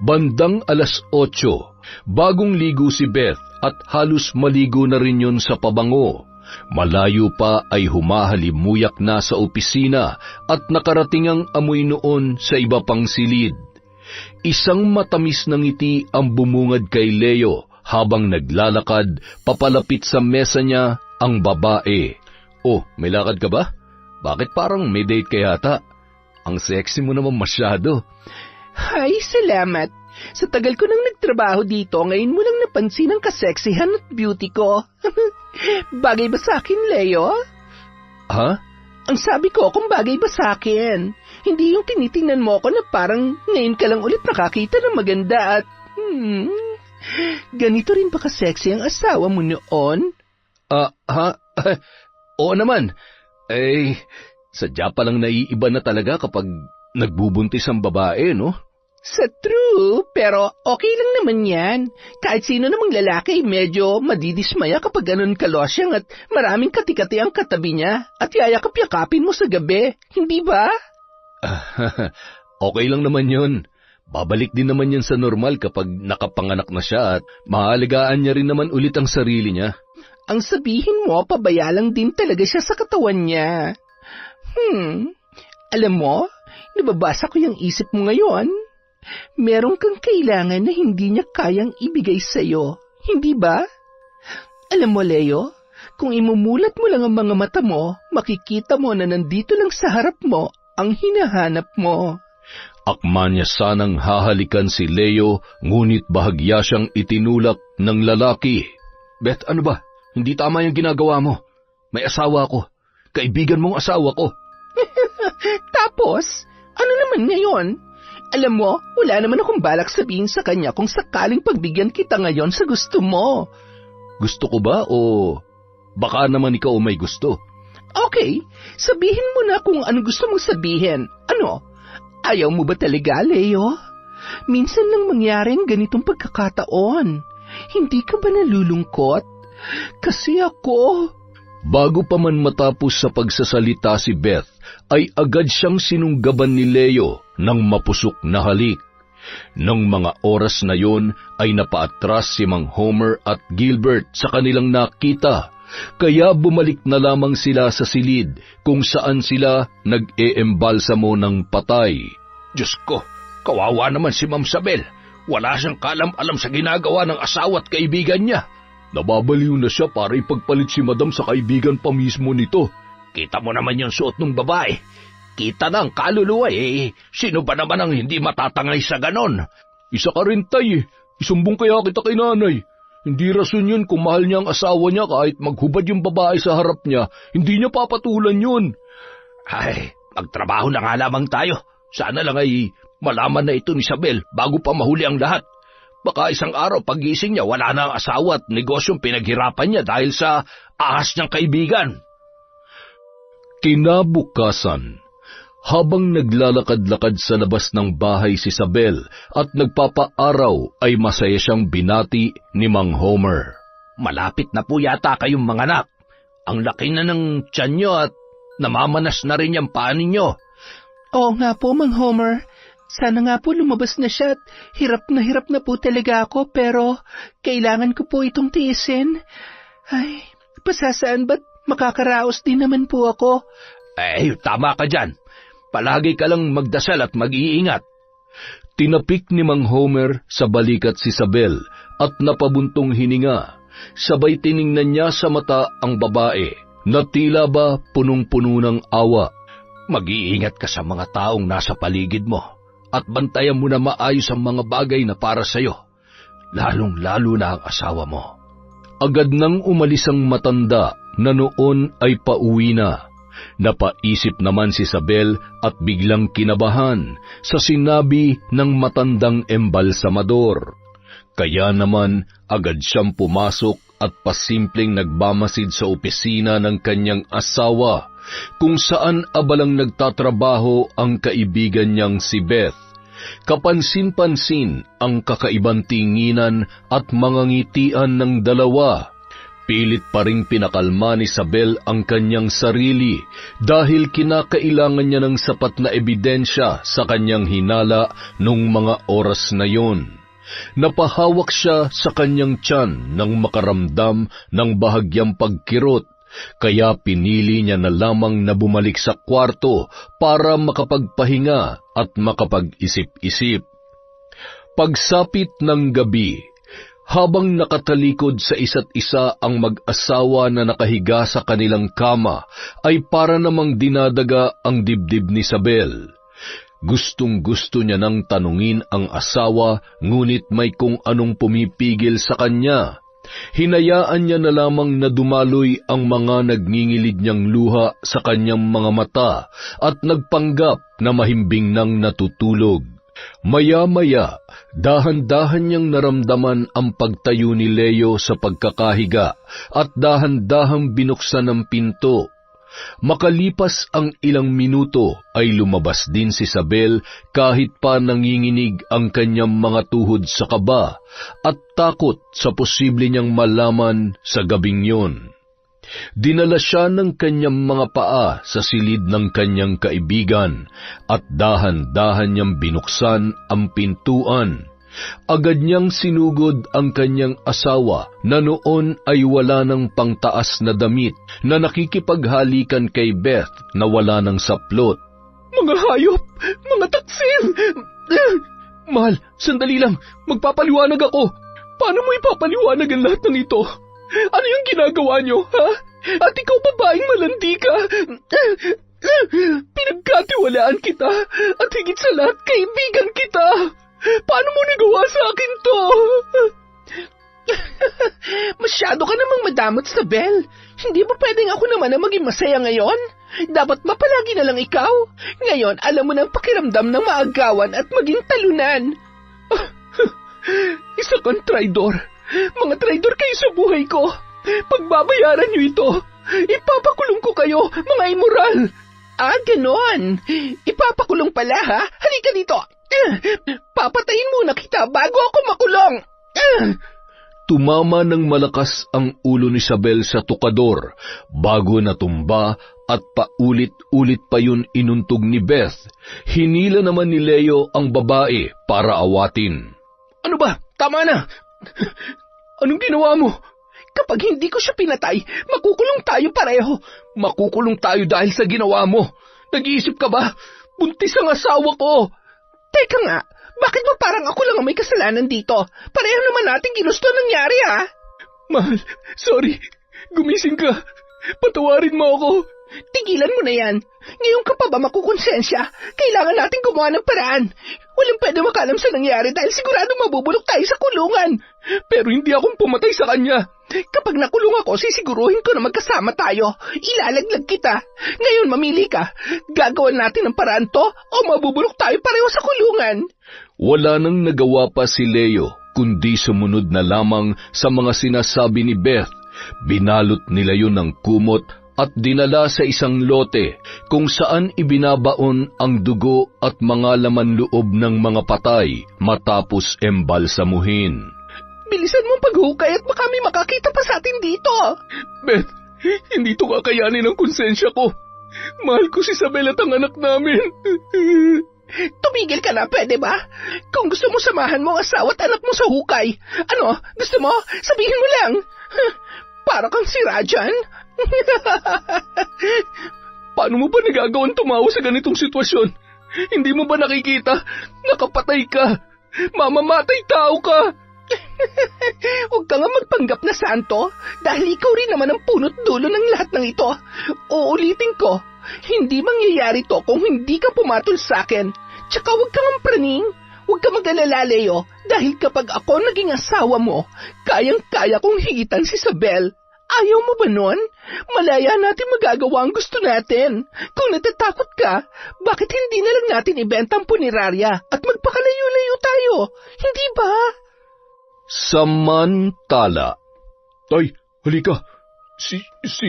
bandang 8:00, bagong ligo si Beth at halos maligo na rin yun sa pabango. Malayo pa ay humahalimuyak na sa opisina at nakarating ang amoy noon sa iba pang silid. Isang matamis na ngiti ang bumungad kay Leo habang naglalakad papalapit sa mesa niya ang babae. Oh, may lakad ka ba? Bakit parang may date ka yata? Ang sexy mo naman masyado. Ay, salamat. Sa tagal ko nang nagtrabaho dito, ngayon mo lang napansin ang kaseksihan at beauty ko. Bagay ba sa akin, Leo? Ha? Ang sabi ko kung bagay ba sa akin. Hindi yung tinitingnan mo ako na parang ngayon ka lang ulit nakakita ng maganda at... ganito rin ba kaseksi ang asawa mo noon? Oo naman. Sadya palang naiiba na talaga kapag nagbubuntis ang babae, no? Sa true, pero okay lang naman yan. Kahit sino namang lalaki, medyo madidismaya kapag ganun kalosyang at maraming katikati ang katabi niya at yayakap-yakapin mo sa gabi, hindi ba? Okay lang naman yun. Babalik din naman yan sa normal kapag nakapanganak na siya at mahalagaan niya rin naman ulit ang sarili niya. Ang sabihin mo, pabaya lang din talaga siya sa katawan niya. Alam mo, nababasa ko yung isip mo ngayon. Meron kang kailangan na hindi niya kayang ibigay sa'yo, hindi ba? Alam mo, Leo, kung imumulat mo lang ang mga mata mo, makikita mo na nandito lang sa harap mo ang hinahanap mo. Akma niya sanang hahalikan si Leo, ngunit bahagya siyang itinulak ng lalaki. Beth, ano ba? Hindi tama yung ginagawa mo. May asawa ko. Kaibigan mong asawa ko. Tapos, ano naman ngayon? Alam mo, wala naman akong balak sabihin sa kanya kung sakaling pagbigyan kita ngayon sa gusto mo. Gusto ko ba o baka naman ikaw may gusto? Okay, sabihin mo na kung ano gusto mong sabihin. Ano? Ayaw mo ba talaga, Leo? Minsan nang mangyaring ganitong pagkakataon. Hindi ka ba nalulungkot? Kasi ako... Bago pa man matapos sa pagsasalita si Beth, ay agad siyang sinunggaban ni Leo ng mapusok na halik. Nang mga oras na yon ay napaatras si Mang Homer at Gilbert sa kanilang nakita, kaya bumalik na lamang sila sa silid kung saan sila nag-eembalsamo ng patay. Diyos ko, kawawa naman si Ma'am Sabel. Wala siyang kalam-alam sa ginagawa ng asawa at kaibigan niya. Nababaliw na siya para ipagpalit si Madam sa kaibigan pa mismo nito. Kita mo naman yung suot ng babae. Kita na ang kaluluwa Sino ba naman ang hindi matatangay sa ganon? Isa ka rin, tay. Isumbong kaya kita kay nanay. Hindi rason yun kung mahal niya ang asawa niya kahit maghubad yung babae sa harap niya. Hindi niya papatulan yun. Ay, magtrabaho na nga lamang tayo. Sana lang ay malaman na ito ni Isabel bago pa mahuli ang lahat. Baka isang araw pagising niya wala na ang asawa at negosyong pinaghirapan niya dahil sa ahas niyang kaibigan. Kinabukasan, habang naglalakad-lakad sa labas ng bahay si Isabel at nagpapaaraw ay masaya siyang binati ni Mang Homer. Malapit na po yata kayong mga anak. Ang laki na ng tiyan niyo at namamanas na rin yung paa ninyo. Oo nga po, Mang Homer. Sana nga po lumabas na siya at hirap na po talaga ako pero kailangan ko po itong tiisin. Ay, pasasaan ba't makakaraos din naman po ako? Tama ka dyan. Palagi ka lang magdasal at mag-iingat. Tinapik ni Mang Homer sa balikat si Isabel at napabuntong hininga. Sabay tiningnan niya sa mata ang babae na tila ba punong-puno ng awa. Mag-iingat ka sa mga taong nasa paligid mo. At bantayan mo na maayos ang mga bagay na para sa'yo, lalong-lalo na ang asawa mo. Agad nang umalis ang matanda na noon ay pauwi na. Napaisip naman si Isabel at biglang kinabahan sa sinabi ng matandang embalsamador. Kaya naman agad siyang pumasok at pasimpleng nagbamasid sa opisina ng kanyang asawa, kung saan abalang nagtatrabaho ang kaibigan niyang si Beth. Kapansin-pansin ang kakaibang tinginan at mga ngitian ng dalawa. Pilit pa ring pinakalma ni Isabel ang kanyang sarili dahil kinakailangan niya ng sapat na ebidensya sa kanyang hinala nung mga oras na yon. Napahawak siya sa kanyang tiyan nang makaramdam ng bahagyang pagkirot, kaya pinili niya na lamang na bumalik sa kwarto para makapagpahinga at makapag-isip-isip. Pagsapit ng gabi, habang nakatalikod sa isa't isa ang mag-asawa na nakahiga sa kanilang kama, ay para namang dinadaga ang dibdib ni Isabel. Gustong-gusto niya nang tanungin ang asawa, ngunit may kung anong pumipigil sa kanya. Hinayaan niya na lamang na dumaloy ang mga nagngingilid niyang luha sa kanyang mga mata at nagpanggap na mahimbing nang natutulog. Maya-maya, dahan-dahan niyang naramdaman ang pagtayo ni Leo sa pagkakahiga at dahan-dahang binuksan ang pinto. Makalipas ang ilang minuto ay lumabas din si Isabel kahit pa nanginginig ang kanyang mga tuhod sa kaba at takot sa posible niyang malaman sa gabing yon. Dinala siya ng kanyang mga paa sa silid ng kanyang kaibigan at dahan-dahan niyang binuksan ang pintuan. Agad niyang sinugod ang kanyang asawa na noon ay wala ng pangtaas na damit na nakikipaghalikan kay Beth na wala ng saplot. Mga hayop! Mga taksil! Mahal, sandali lang. Magpapaliwanag ako. Paano mo ipapaliwanag ang lahat ng ito? Ano yung ginagawa niyo, ha? At ikaw babaeng malandi ka. Pinagkatiwalaan kita at higit sa lahat kaibigan kita. Paano mo nagawa sa akin to? Masyado ka namang madamot, Isabel. Hindi ba pwedeng ako naman na maging masaya ngayon? Dapat mapalagi na lang ikaw. Ngayon, alam mo na ang pakiramdam ng maagawan at maging talunan. Isa kang traidor. Mga traidor kayo sa buhay ko. Pagbabayaran niyo ito. Ipapakulong ko kayo, mga immoral. Ah, ganon. Ipapakulong pala, ha? Halika dito. Papatayin muna kita bago ako makulong. Tumama ng malakas ang ulo ni Isabel sa tukador bago natumba at paulit-ulit pa yun inuntog ni Beth. Hinila naman ni Leo ang babae para awatin. Ano ba? Tama na. Anong ginawa mo? Kapag hindi ko siya pinatay, makukulong tayo pareho. Makukulong tayo dahil sa ginawa mo. Nag-iisip ka ba? Buntis ang asawa ko. Teka nga, bakit ba parang ako lang ang may kasalanan dito? Pareho naman natin ginusto nangyari, ha? Mahal, sorry. Gumising ka. Patawarin mo ako. Tigilan mo na yan. Ngayon ka pa ba makukonsensya? Kailangan natin gumawa ng paraan. Walang pwede makalam sa nangyari dahil sigurado mabubulok tayo sa kulungan. Pero hindi akong pumatay sa kanya. Kapag nakulong ako, sisiguruhin ko na magkasama tayo. Ilalaglag kita. Ngayon mamili ka. Gagawan natin ng paraan to o mabubulok tayo pareho sa kulungan. Wala nang nagawa pa si Leo kundi sumunod na lamang sa mga sinasabi ni Beth. Binalot nila yun ng kumot at dinala sa isang lote kung saan ibinabaon ang dugo at mga laman loob ng mga patay matapos embalsamuhin. Bilisan mong paghukay at baka may makakita pa sa atin dito. Beth, hindi to kakayanin ang konsensya ko. Mahal ko si Isabel at ang anak namin. Tumigil ka na, pwede ba? Kung gusto mo samahan mo ang asawa at anak mo sa hukay. Ano, gusto mo? Sabihin mo lang. Para kang si Rajan. Paano mo ba nagagawang tumawa sa ganitong sitwasyon? Hindi mo ba nakikita? Nakapatay ka. Mamamatay tao ka. Huwag ka nga magpanggap na santo dahil ikaw rin naman ang punot dulo ng lahat ng ito. Uulitin ko, hindi mangyayari to kung hindi ka pumatol sa akin. Tsaka huwag kang praning. Huwag ka mag-alala, Leo, dahil kapag ako naging asawa mo, kayang-kaya kong higitan si Isabel. Ayaw mo ba nun? Malaya natin magagawa ang gusto natin. Kung natatakot ka, bakit hindi na lang natin ibenta ang punerarya at magpakalayo-layo tayo? Hindi ba? Samantala. Tay, halika. Si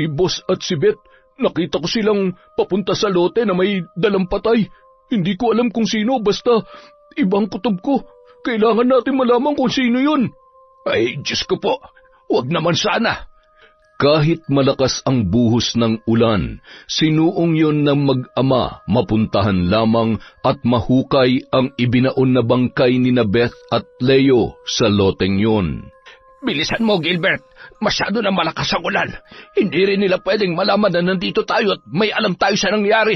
Boss at si Beth, nakita ko silang papunta sa lote na may dalang patay. Hindi ko alam kung sino, basta ibang kutob ko. Kailangan natin malaman kung sino yun. Ay, Diyos ko po, huwag naman sana. Kahit malakas ang buhos ng ulan, sinuong yon ng mag-ama mapuntahan lamang at mahukay ang ibinaon na bangkay ni Beth at Leo sa loteng yun. Bilisan mo, Gilbert. Masyado na malakas ang ulan. Hindi rin nila pwedeng malaman na nandito tayo at may alam tayo sa nangyari.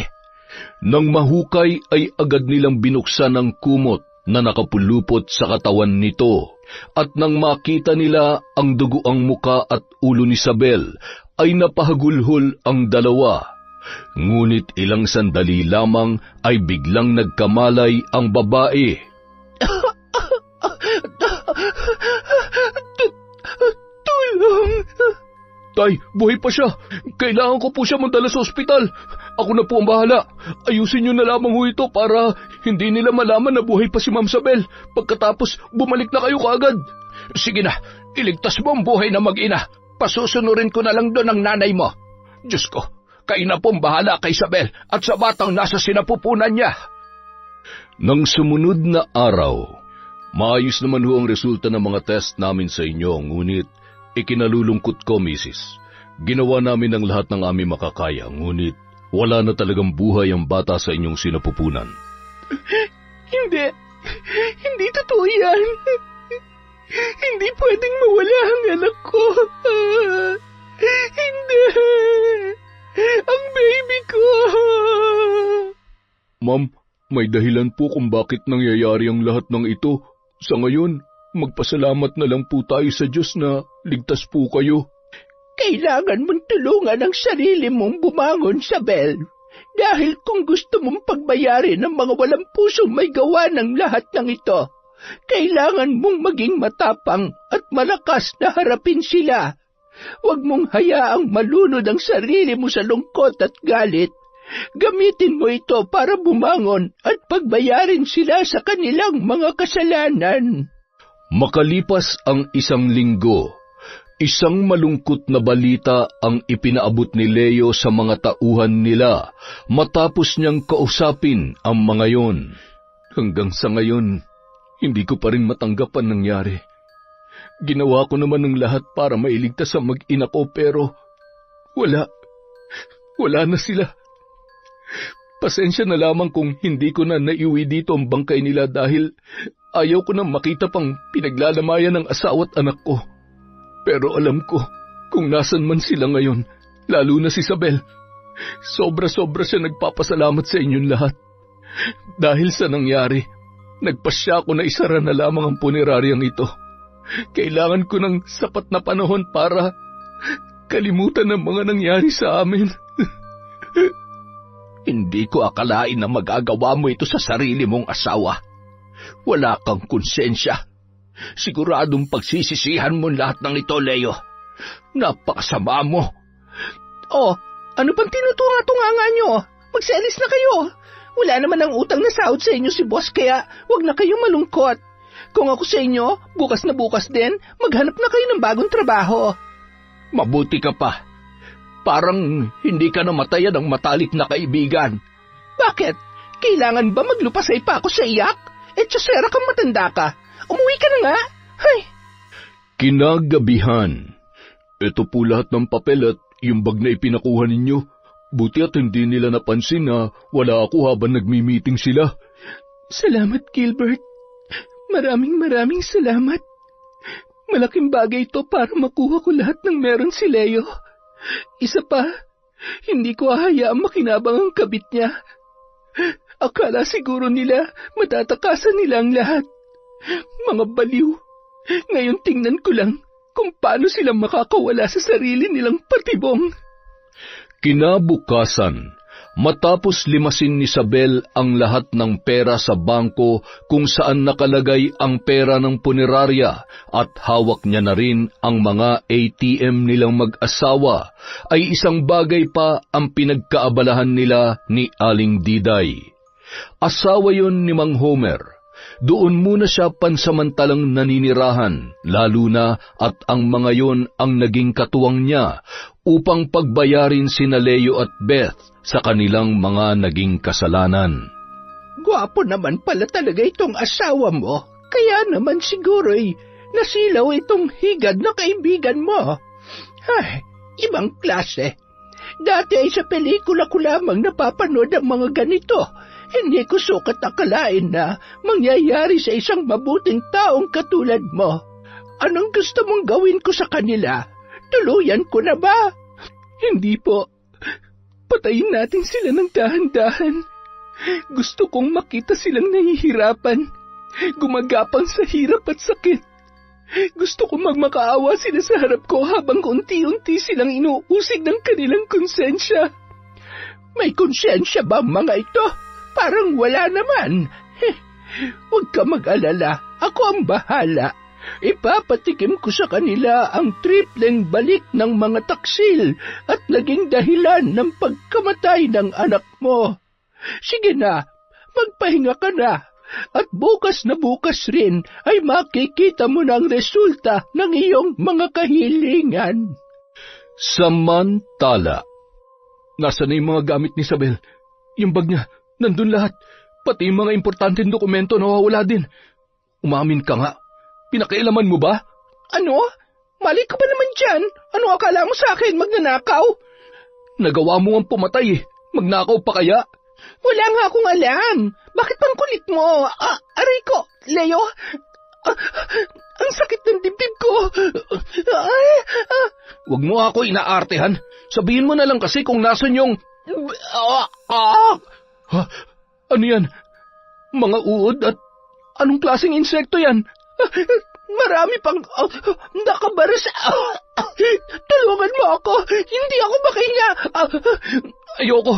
Nang mahukay ay agad nilang binuksan ang kumot na nakapulupot sa katawan nito. At nang makita nila ang duguang muka at ulo ni Isabel, ay napahagulhol ang dalawa. Ngunit ilang sandali lamang ay biglang nagkamalay ang babae. Tulong! Tay, buhay pa siya. Kailangan ko po siya madala sa ospital. Ako na po ang bahala. Ayusin niyo na lamang ho ito para hindi nila malaman na buhay pa si Ma'am Isabel. Pagkatapos, bumalik na kayo kaagad. Sige na, iligtas mo ang buhay na mag-ina. Pasusunurin ko na lang doon ang nanay mo. Diyos ko, kayo na po ang bahala kay Isabel at sa batang nasa sinapupunan niya. Nang sumunod na araw, maayos naman ho ang resulta ng mga test namin sa inyo, ngunit ikinalulungkot ko, Mrs. Ginawa namin ang lahat ng aming makakaya, ngunit wala na talagang buhay ang bata sa inyong sinapupunan. Hindi totoo yan. Hindi pwedeng mawala ang anak ko. Hindi. Ang baby ko. Ma'am, may dahilan po kung bakit nangyayari ang lahat ng ito. Sa ngayon, magpasalamat na lang po tayo sa Diyos na ligtas po kayo. Kailangan mong tulungan ang sarili mong bumangon, Isabel. Dahil kung gusto mong pagbayarin ng mga walang pusong may gawa ng lahat ng ito, kailangan mong maging matapang at malakas na harapin sila. Huwag mong hayaang malunod ang sarili mo sa lungkot at galit. Gamitin mo ito para bumangon at pagbayarin sila sa kanilang mga kasalanan. Makalipas ang isang linggo, isang malungkot na balita ang ipinaabot ni Leo sa mga tauhan nila matapos niyang kausapin ang mga yon. Hanggang sa ngayon, hindi ko pa rin matanggap ang nangyari. Ginawa ko naman ng lahat para mailigtas ang mag-ina ko pero wala na sila. Pasensya na lamang kung hindi ko na naiuwi dito ang bangkay nila dahil ayaw ko na makita pang pinaglalamayan ng asawa at anak ko. Pero alam ko kung nasan man sila ngayon, lalo na si Isabel. Sobra-sobra siya nagpapasalamat sa inyong lahat. Dahil sa nangyari, nagpasya ako na isara na lamang ang puneraryang ito. Kailangan ko ng sapat na panahon para kalimutan ang mga nangyari sa amin. Hindi ko akalain na magagawa mo ito sa sarili mong asawa. Wala kang konsensya. Siguradong pagsisisihan mo lahat ng ito, Leo. Napakasama mo. Oh, ano bang tinutunga-tunga nyo? Magselis na kayo. Wala naman ang utang na sahod sa inyo si boss kaya wag na kayong malungkot. Kung ako sa inyo, bukas na bukas din, maghanap na kayo ng bagong trabaho. Mabuti ka pa. Parang hindi ka namatayan ng matalik na kaibigan. Bakit? Kailangan ba maglupasay pa ako sa iyak? Tsasera kang matanda ka. Umuwi ka na nga. Hay! Kinagabihan. Ito po lahat ng papel at yung bag na ipinakuha ninyo. Buti at hindi nila napansin na wala ako habang nagmi-meeting sila. Salamat, Gilbert. Maraming salamat. Malaking bagay ito para makuha ko lahat ng meron si Leo. Isa pa, hindi ko hahayaang makinabang ang kabit niya. Akala siguro nila matatakasan nila ang lahat. Mga baliw. Ngayon tingnan ko lang kung paano sila makakawala sa sarili nilang patibong. Kinabukasan, Matapos limasin ni Isabel ang lahat ng pera sa bangko kung saan nakalagay ang pera ng punerarya at hawak niya na rin ang mga ATM nilang mag-asawa, ay isang bagay pa ang pinagkaabalahan nila ni Aling Diday. Asawa yon ni Mang Homer. Doon muna siya pansamantalang naninirahan, lalo na at ang mga yon ang naging katuwang niya upang pagbayarin sina Leo at Beth sa kanilang mga naging kasalanan. Gwapo naman pala talaga itong asawa mo, kaya naman siguro'y nasilaw itong higad na kaibigan mo. Ay, ibang klase. Dati ay sa pelikula ko lamang napapanood ang mga ganito. Hindi ko sukat akalain na mangyayari sa isang mabuting taong katulad mo. Anong gusto mong gawin ko sa kanila? Tuluyan ko na ba? Hindi po. Patayin natin sila ng dahan-dahan. Gusto kong makita silang nahihirapan, gumagapang sa hirap at sakit. Gusto kong magmakaawa sila sa harap ko habang unti-unti silang inuusig ng kanilang konsensya. May konsensya ba ang mga ito? Parang wala naman. Huwag ka mag-alala, ako ang bahala. Ipapatikim ko sa kanila ang tripleng balik ng mga taksil at naging dahilan ng pagkamatay ng anak mo. Sige na, magpahinga ka na. At bukas na bukas rin ay makikita mo na ang resulta ng iyong mga kahilingan. Samantala, Nasaan na yung mga gamit ni Isabel? Yung bag niya, nandun lahat. Pati yung mga importanteng dokumento nawawala din. Umamin ka nga. Pinakailaman mo ba? Ano? Mali ka ba naman dyan? Ano akala mo sa akin, magnanakaw? Nagawa mo ang pumatay eh. Magnakaw pa kaya? Wala nga akong alam. Bakit pang kulit mo? Aray ko, Leo. Ang sakit ng dibdib ko. Huwag mo ako inaartehan. Sabihin mo na lang kasi kung nasan yung... Ha? Ano yan? Mga uod at anong klaseng insekto yan? Marami pang nakabaras. Tulungan mo ako. Hindi ako makahinga. Ayoko.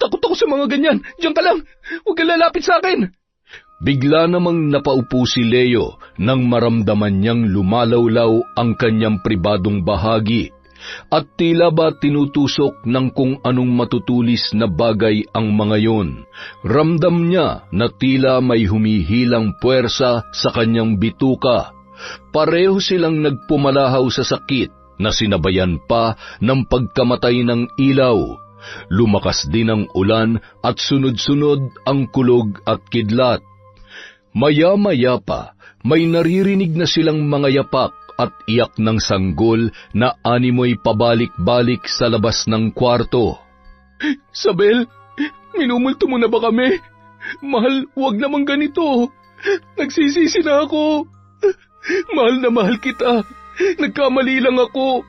Takot ako sa mga ganyan. Diyan ka lang. Huwag ka lalapit sa akin. Bigla namang napaupo si Leo nang maramdaman niyang lumalawlaw ang kanyang pribadong bahagi at tila ba tinutusok ng kung anong matutulis na bagay ang mga yon. Ramdam niya na tila may humihilang puwersa sa kanyang bituka. Pareho silang nagpumalahaw sa sakit na sinabayan pa ng pagkamatay ng ilaw. Lumakas din ang ulan at sunod-sunod ang kulog at kidlat. Maya-maya pa, may naririnig na silang mga yapak at iyak ng sanggol na animoy pabalik-balik sa labas ng kwarto. Sabel, minumulto mo na ba kami? Mahal, huwag namang ganito. Nagsisisi na ako. Mahal na mahal kita. Nagkamali lang ako.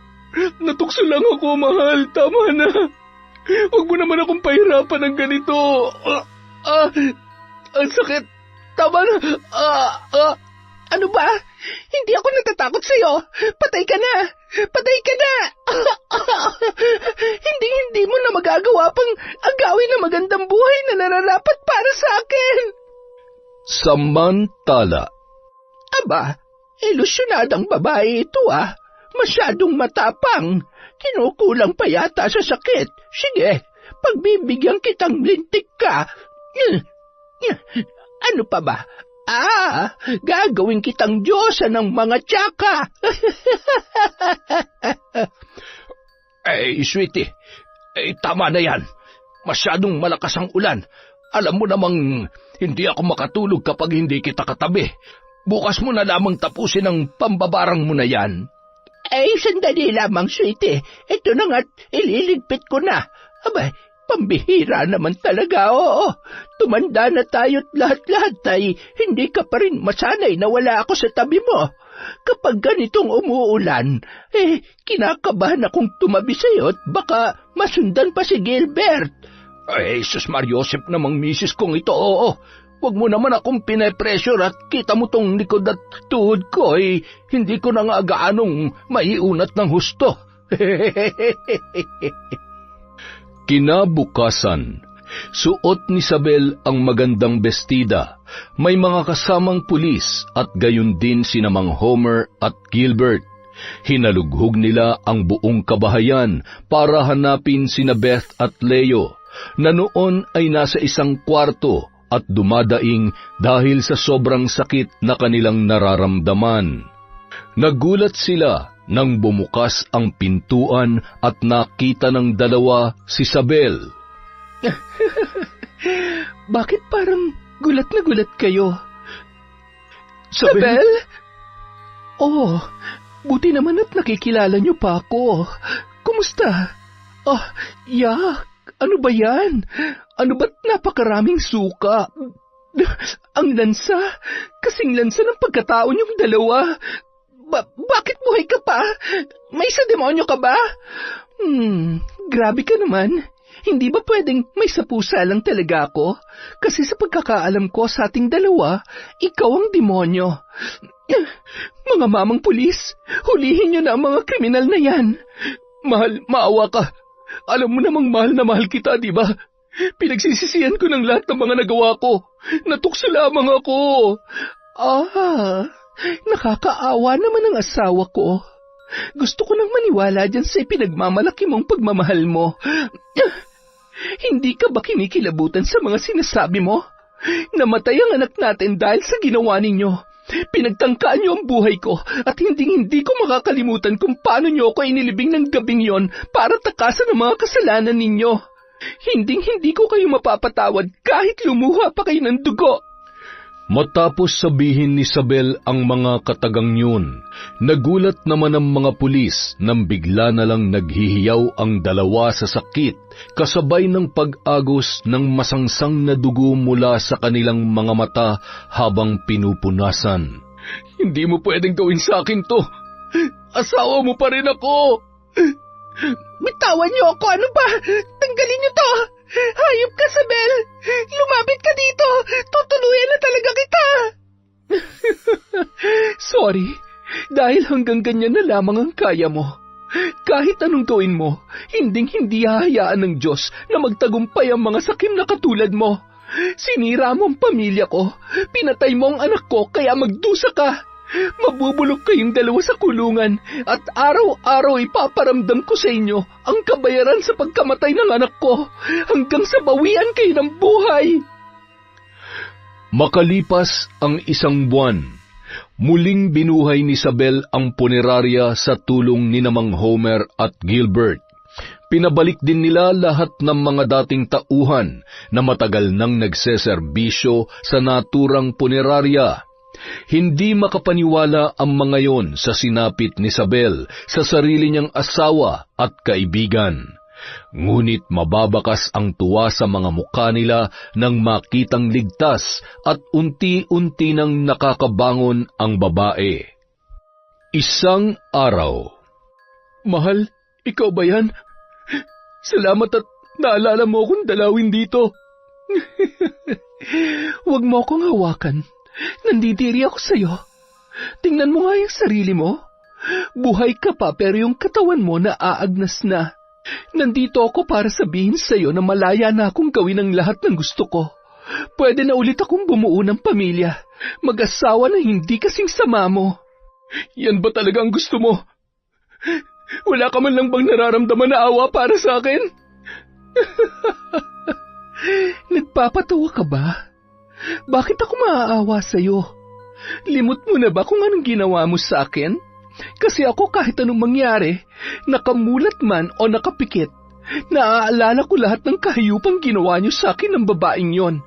Natukso lang ako, mahal. Tama na. Huwag mo naman akong pahirapan ng ganito. Ang sakit. Tama na. Ano ba? Hindi ako natatakot sa'yo. Patay ka na. Patay ka na. Hindi mo na magagawa pang agawin na magandang buhay na nararapat para sa akin. Samantala. Aba, ilusyonadang babae ito ah. Masyadong matapang. Kinukulang pa yata sa sakit. Sige, pagbibigyan kitang lintik ka. Ano pa ba? Gagawin kitang diyosa ng mga tsaka. Sweetie, tama na yan. Masyadong malakas ang ulan. Alam mo namang hindi ako makatulog kapag hindi kita katabi. Bukas mo na lamang tapusin ang pambabarang mo na yan. Sandali lamang, sweetie. Ito na nga't ililigpit ko na. Abay, pambihira naman talaga, oo. Tumanda na tayo't lahat-lahat ay hindi ka pa rin masanay na wala ako sa tabi mo. Kapag ganitong umuulan, kinakabahan akong tumabi sa'yo at baka masundan pa si Gilbert. Sus Mariosep namang misis kong ito, oo. Huwag mo naman akong pinapressure at kita mo tong likod at tuhod ko, hindi ko na nga gaanong maiunat ng husto. Kinabukasan, suot ni Isabel ang magandang bestida. May mga kasamang pulis at gayon din sina Mang Homer at Gilbert. Hinalughog nila ang buong kabahayan para hanapin sina Beth at Leo, na noon ay nasa isang kwarto at dumadaing dahil sa sobrang sakit na kanilang nararamdaman. Nagulat sila nang bumukas ang pintuan at nakita ng dalawa si Isabel. Bakit parang gulat na gulat kayo? Isabel? Oh, buti naman at nakikilala niyo pa ako. Kumusta? Yak, ano ba yan? Ano ba't napakaraming suka? Ang lansa, kasing lansa ng pagkatao niyong dalawa. Bakit buhay ka pa? May sa demonyo ka ba? Grabe ka naman. Hindi ba pwedeng may sapusa lang talaga ako? Kasi sa pagkakaalam ko sa ating dalawa, ikaw ang demonyo. Mga mamang pulis, hulihin niyo na ang mga kriminal na yan. Mahal, maawa ka. Alam mo namang mahal na mahal kita, di ba? Pinagsisisihan ko ng lahat ng mga nagawa ko. Natukso lamang ako. Nakakaawa naman ang asawa ko. Gusto ko nang maniwala dyan sa ipinagmamalaki mong pagmamahal mo. Hindi ka ba kinikilabutan sa mga sinasabi mo? Namatay ang anak natin dahil sa ginawa ninyo. Pinagtangkaan niyo ang buhay ko at hindi ko makakalimutan kung paano niyo ako inilibing ng gabing yon para takasan ang mga kasalanan ninyo. Hindi ko kayo mapapatawad kahit lumuha pa kayo ng dugo. Matapos sabihin ni Isabel ang mga katagang yun, nagulat naman ang mga pulis nang bigla na lang naghihiyaw ang dalawa sa sakit, kasabay ng pag-agos ng masangsang na dugo mula sa kanilang mga mata habang pinupunasan. Hindi mo pwedeng gawin sa akin to. Asawa mo pa rin ako. Bitawan niyo ako, ano ba? Tanggalin niyo to. Hayop ka, Isabel! Lumapit ka dito! Tutuluyan na talaga kita! Sorry, dahil hanggang ganyan na lamang ang kaya mo. Kahit anong gawin mo, hindi hahayaan ng Diyos na magtagumpay ang mga sakim na katulad mo. Sinira mo ang pamilya ko, pinatay mo ang anak ko, kaya magdusa ka. Mabubulok kayong dalawa sa kulungan at araw-araw ipaparamdam ko sa inyo ang kabayaran sa pagkamatay ng anak ko hanggang sa bawian kayo ng buhay. Makalipas ang 1 buwan, muling binuhay ni Isabel ang punerarya sa tulong ni Mang Homer at Gilbert. Pinabalik din nila lahat ng mga dating tauhan na matagal nang nagseserbisyo sa naturang punerarya. Hindi makapaniwala ang mga yon sa sinapit ni Isabel sa sarili niyang asawa at kaibigan. Ngunit mababakas ang tuwa sa mga mukha nila nang makitang ligtas at unti-unti nang nakakabangon ang babae. Isang araw. Mahal, ikaw ba yan? Salamat at naalala mo akong dalawin dito. Huwag mo akong hawakan. Nandidiri ako sa'yo. Tingnan mo nga yung sarili mo. Buhay ka pa pero yung katawan mo naaagnas na. Nandito ako para sabihin sa'yo na malaya na akong gawin ang lahat ng gusto ko. Pwede na ulit akong bumuo ng pamilya. Mag-asawa na hindi kasing sama mo. Yan ba talaga ang gusto mo? Wala ka man lang bang nararamdaman na awa para sa akin? Nagpapatawa ka ba? Bakit ako maaawa sa'yo? Limot mo na ba kung anong ginawa mo sa akin? Kasi ako kahit anong mangyari, nakamulat man o nakapikit, naaalala ko lahat ng kahiyupang ginawa niyo sa akin ng babaeng yon.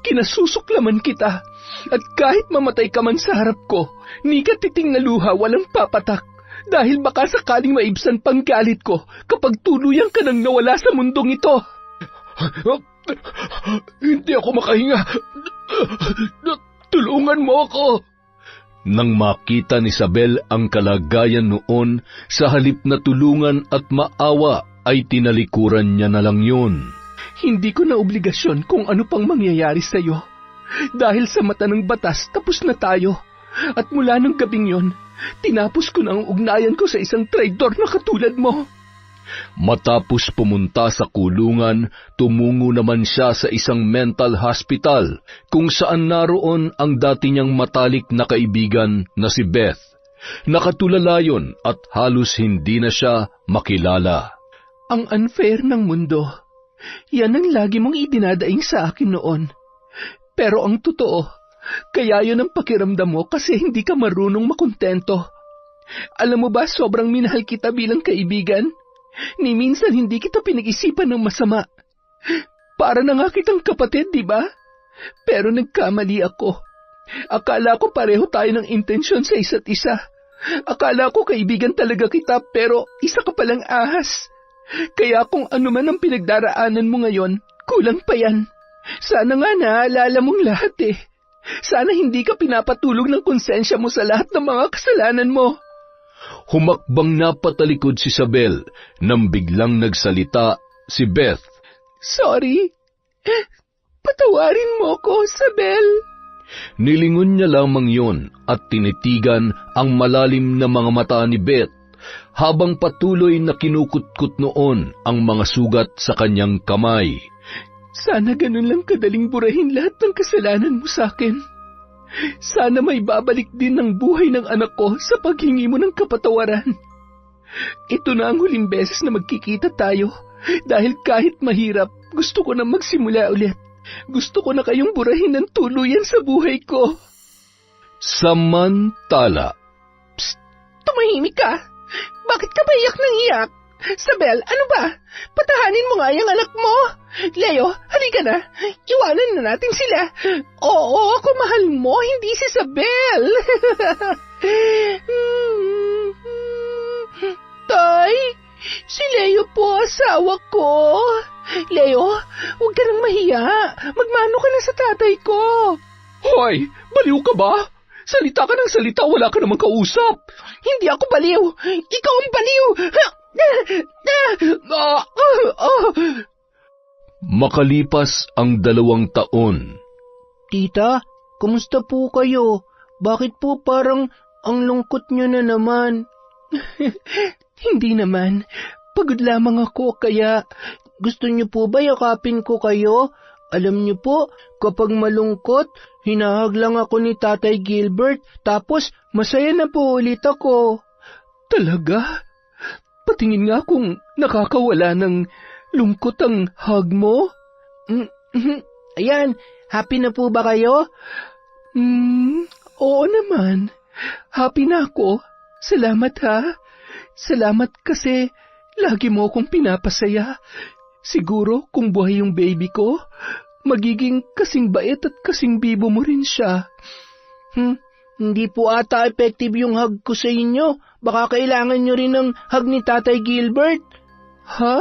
Kinasusuklaman kita, at kahit mamatay ka man sa harap ko, ni katiting na luha walang papatak, dahil baka sakaling maibsan pang galit ko kapag tuluyang ka nang nawala sa mundong ito. Hindi ako makahinga. Tulungan mo ako. Nang makita ni Isabel ang kalagayan noon, sa halip na tulungan at maawa, ay tinalikuran niya na lang yun. Hindi ko na obligasyon kung ano pang mangyayari sa'yo. Dahil sa mata ng batas, tapos na tayo. At mula ng gabing yon, tinapos ko na ang ugnayan ko sa isang traidor na katulad mo. Matapos pumunta sa kulungan, tumungo naman siya sa isang mental hospital kung saan naroon ang dati niyang matalik na kaibigan na si Beth. Nakatulala yun at halos hindi na siya makilala. Ang unfair ng mundo. Yan ang lagi mong idinadaing sa akin noon. Pero ang totoo, kaya yun ang pakiramdam mo kasi hindi ka marunong makontento. Alam mo ba, sobrang minahal kita bilang kaibigan. Ni minsan hindi kita pinag-isipan ng masama. Para na nga kitang kapatid, di ba? Pero nagkamali ako. Akala ko pareho tayo ng intensyon sa isa't isa. Akala ko kaibigan talaga kita pero isa ka palang ahas. Kaya kung ano man ang pinagdaraanan mo ngayon, kulang pa yan. Sana nga naalala mong lahat eh. Sana hindi ka pinapatulog ng konsensya mo sa lahat ng mga kasalanan mo. Humakbang na patalikod si Isabel nang biglang nagsalita si Beth. Sorry. Patawarin mo ko, Isabel. Nilingon niya lamang yon at tinitigan ang malalim na mga mata ni Beth habang patuloy na kinukutkot noon ang mga sugat sa kanyang kamay. Sana ganun lang kadaling burahin lahat ng kasalanan mo sa akin. Sana may babalik din ng buhay ng anak ko sa paghingi mo ng kapatawaran. Ito na ang huling beses na magkikita tayo dahil kahit mahirap, gusto ko na magsimula ulit. Gusto ko na kayong burahin ng tuluyan sa buhay ko. Samantala. Psst! Tumahimik ka! Bakit ka ba iyak ng iyak? Isabel, ano ba? Patahanin mo nga yung anak mo. Leo, halika na. Iwanan na natin sila. Oo, ako mahal mo, hindi si Isabel. Tay, si Leo po asawa ko. Leo, huwag ka nang mahiya. Magmano ka na sa tatay ko. Hoy, baliw ka ba? Salita ka ng salita, wala ka namang kausap. Hindi ako baliw. Ikaw ang baliw. Makalipas ang 2 taon. Tita, kumusta po kayo? Bakit po parang ang lungkot nyo na naman? Hindi naman. Pagod lamang ako kaya gusto nyo po ba yakapin ko kayo? Alam nyo po, kapag malungkot, hinahag lang ako ni Tatay Gilbert tapos masaya na po ulit ako. Talaga? Patingin nga kung nakakawala ng lungkot ang hug mo. Ayan, happy na po ba kayo? Oo naman. Happy na ako. Salamat ha. Salamat kasi lagi mo akong pinapasaya. Siguro kung buhay yung baby ko, magiging kasing bait at kasing bibo mo rin siya. Hindi po ata effective yung hug ko sa inyo. Baka kailangan nyo rin ng hug ni Tatay Gilbert. Ha?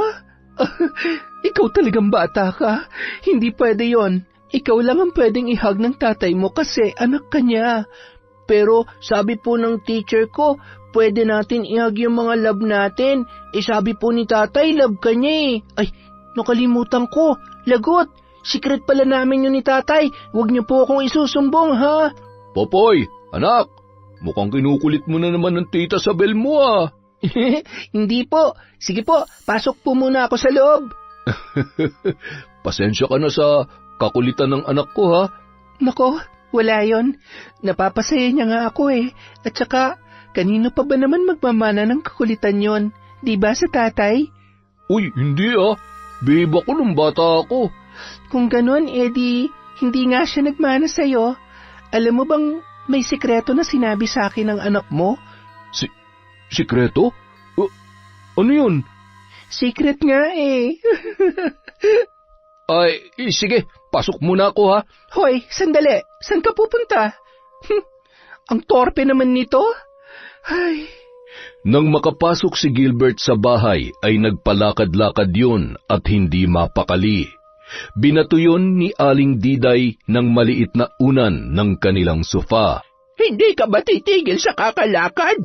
Ikaw talagang bata ka. Hindi pwede yon. Ikaw lang ang pwedeng i-hug ng tatay mo kasi anak ka niya. Pero sabi po ng teacher ko, pwede natin i-hug yung mga love natin. Sabi po ni Tatay, love ka niya eh. Ay, nakalimutan ko. Lagot, secret pala namin yun ni Tatay. Huwag niyo po akong isusumbong ha. Popoy, anak, mukhang kinukulit mo na naman ng tita Isabel mo ah. Hindi po. Sige po, pasok po muna ako sa loob. Pasensya ka na sa kakulitan ng anak ko ha. Nako, wala yon. Napapasaya niya nga ako eh. At saka, kanino pa ba naman magmamana ng kakulitan yon? Di ba sa tatay? Uy, hindi ah. Babe ako nung bata ako. Kung ganon, Eddie, hindi nga siya nagmana sa'yo. Alam mo bang may sikreto na sinabi sa akin ng anak mo? Sikreto? Ano yun? Secret nga eh. Ay, sige, pasok muna ako ha. Hoy, sandali. Saan ka pupunta? Ang torpe naman nito. Ay. Nang makapasok si Gilbert sa bahay ay nagpalakad-lakad yun at hindi mapakali. Binato yun ni Aling Diday ng maliit na unan ng kanilang sofa. Hindi ka ba titigil sa kakalakad?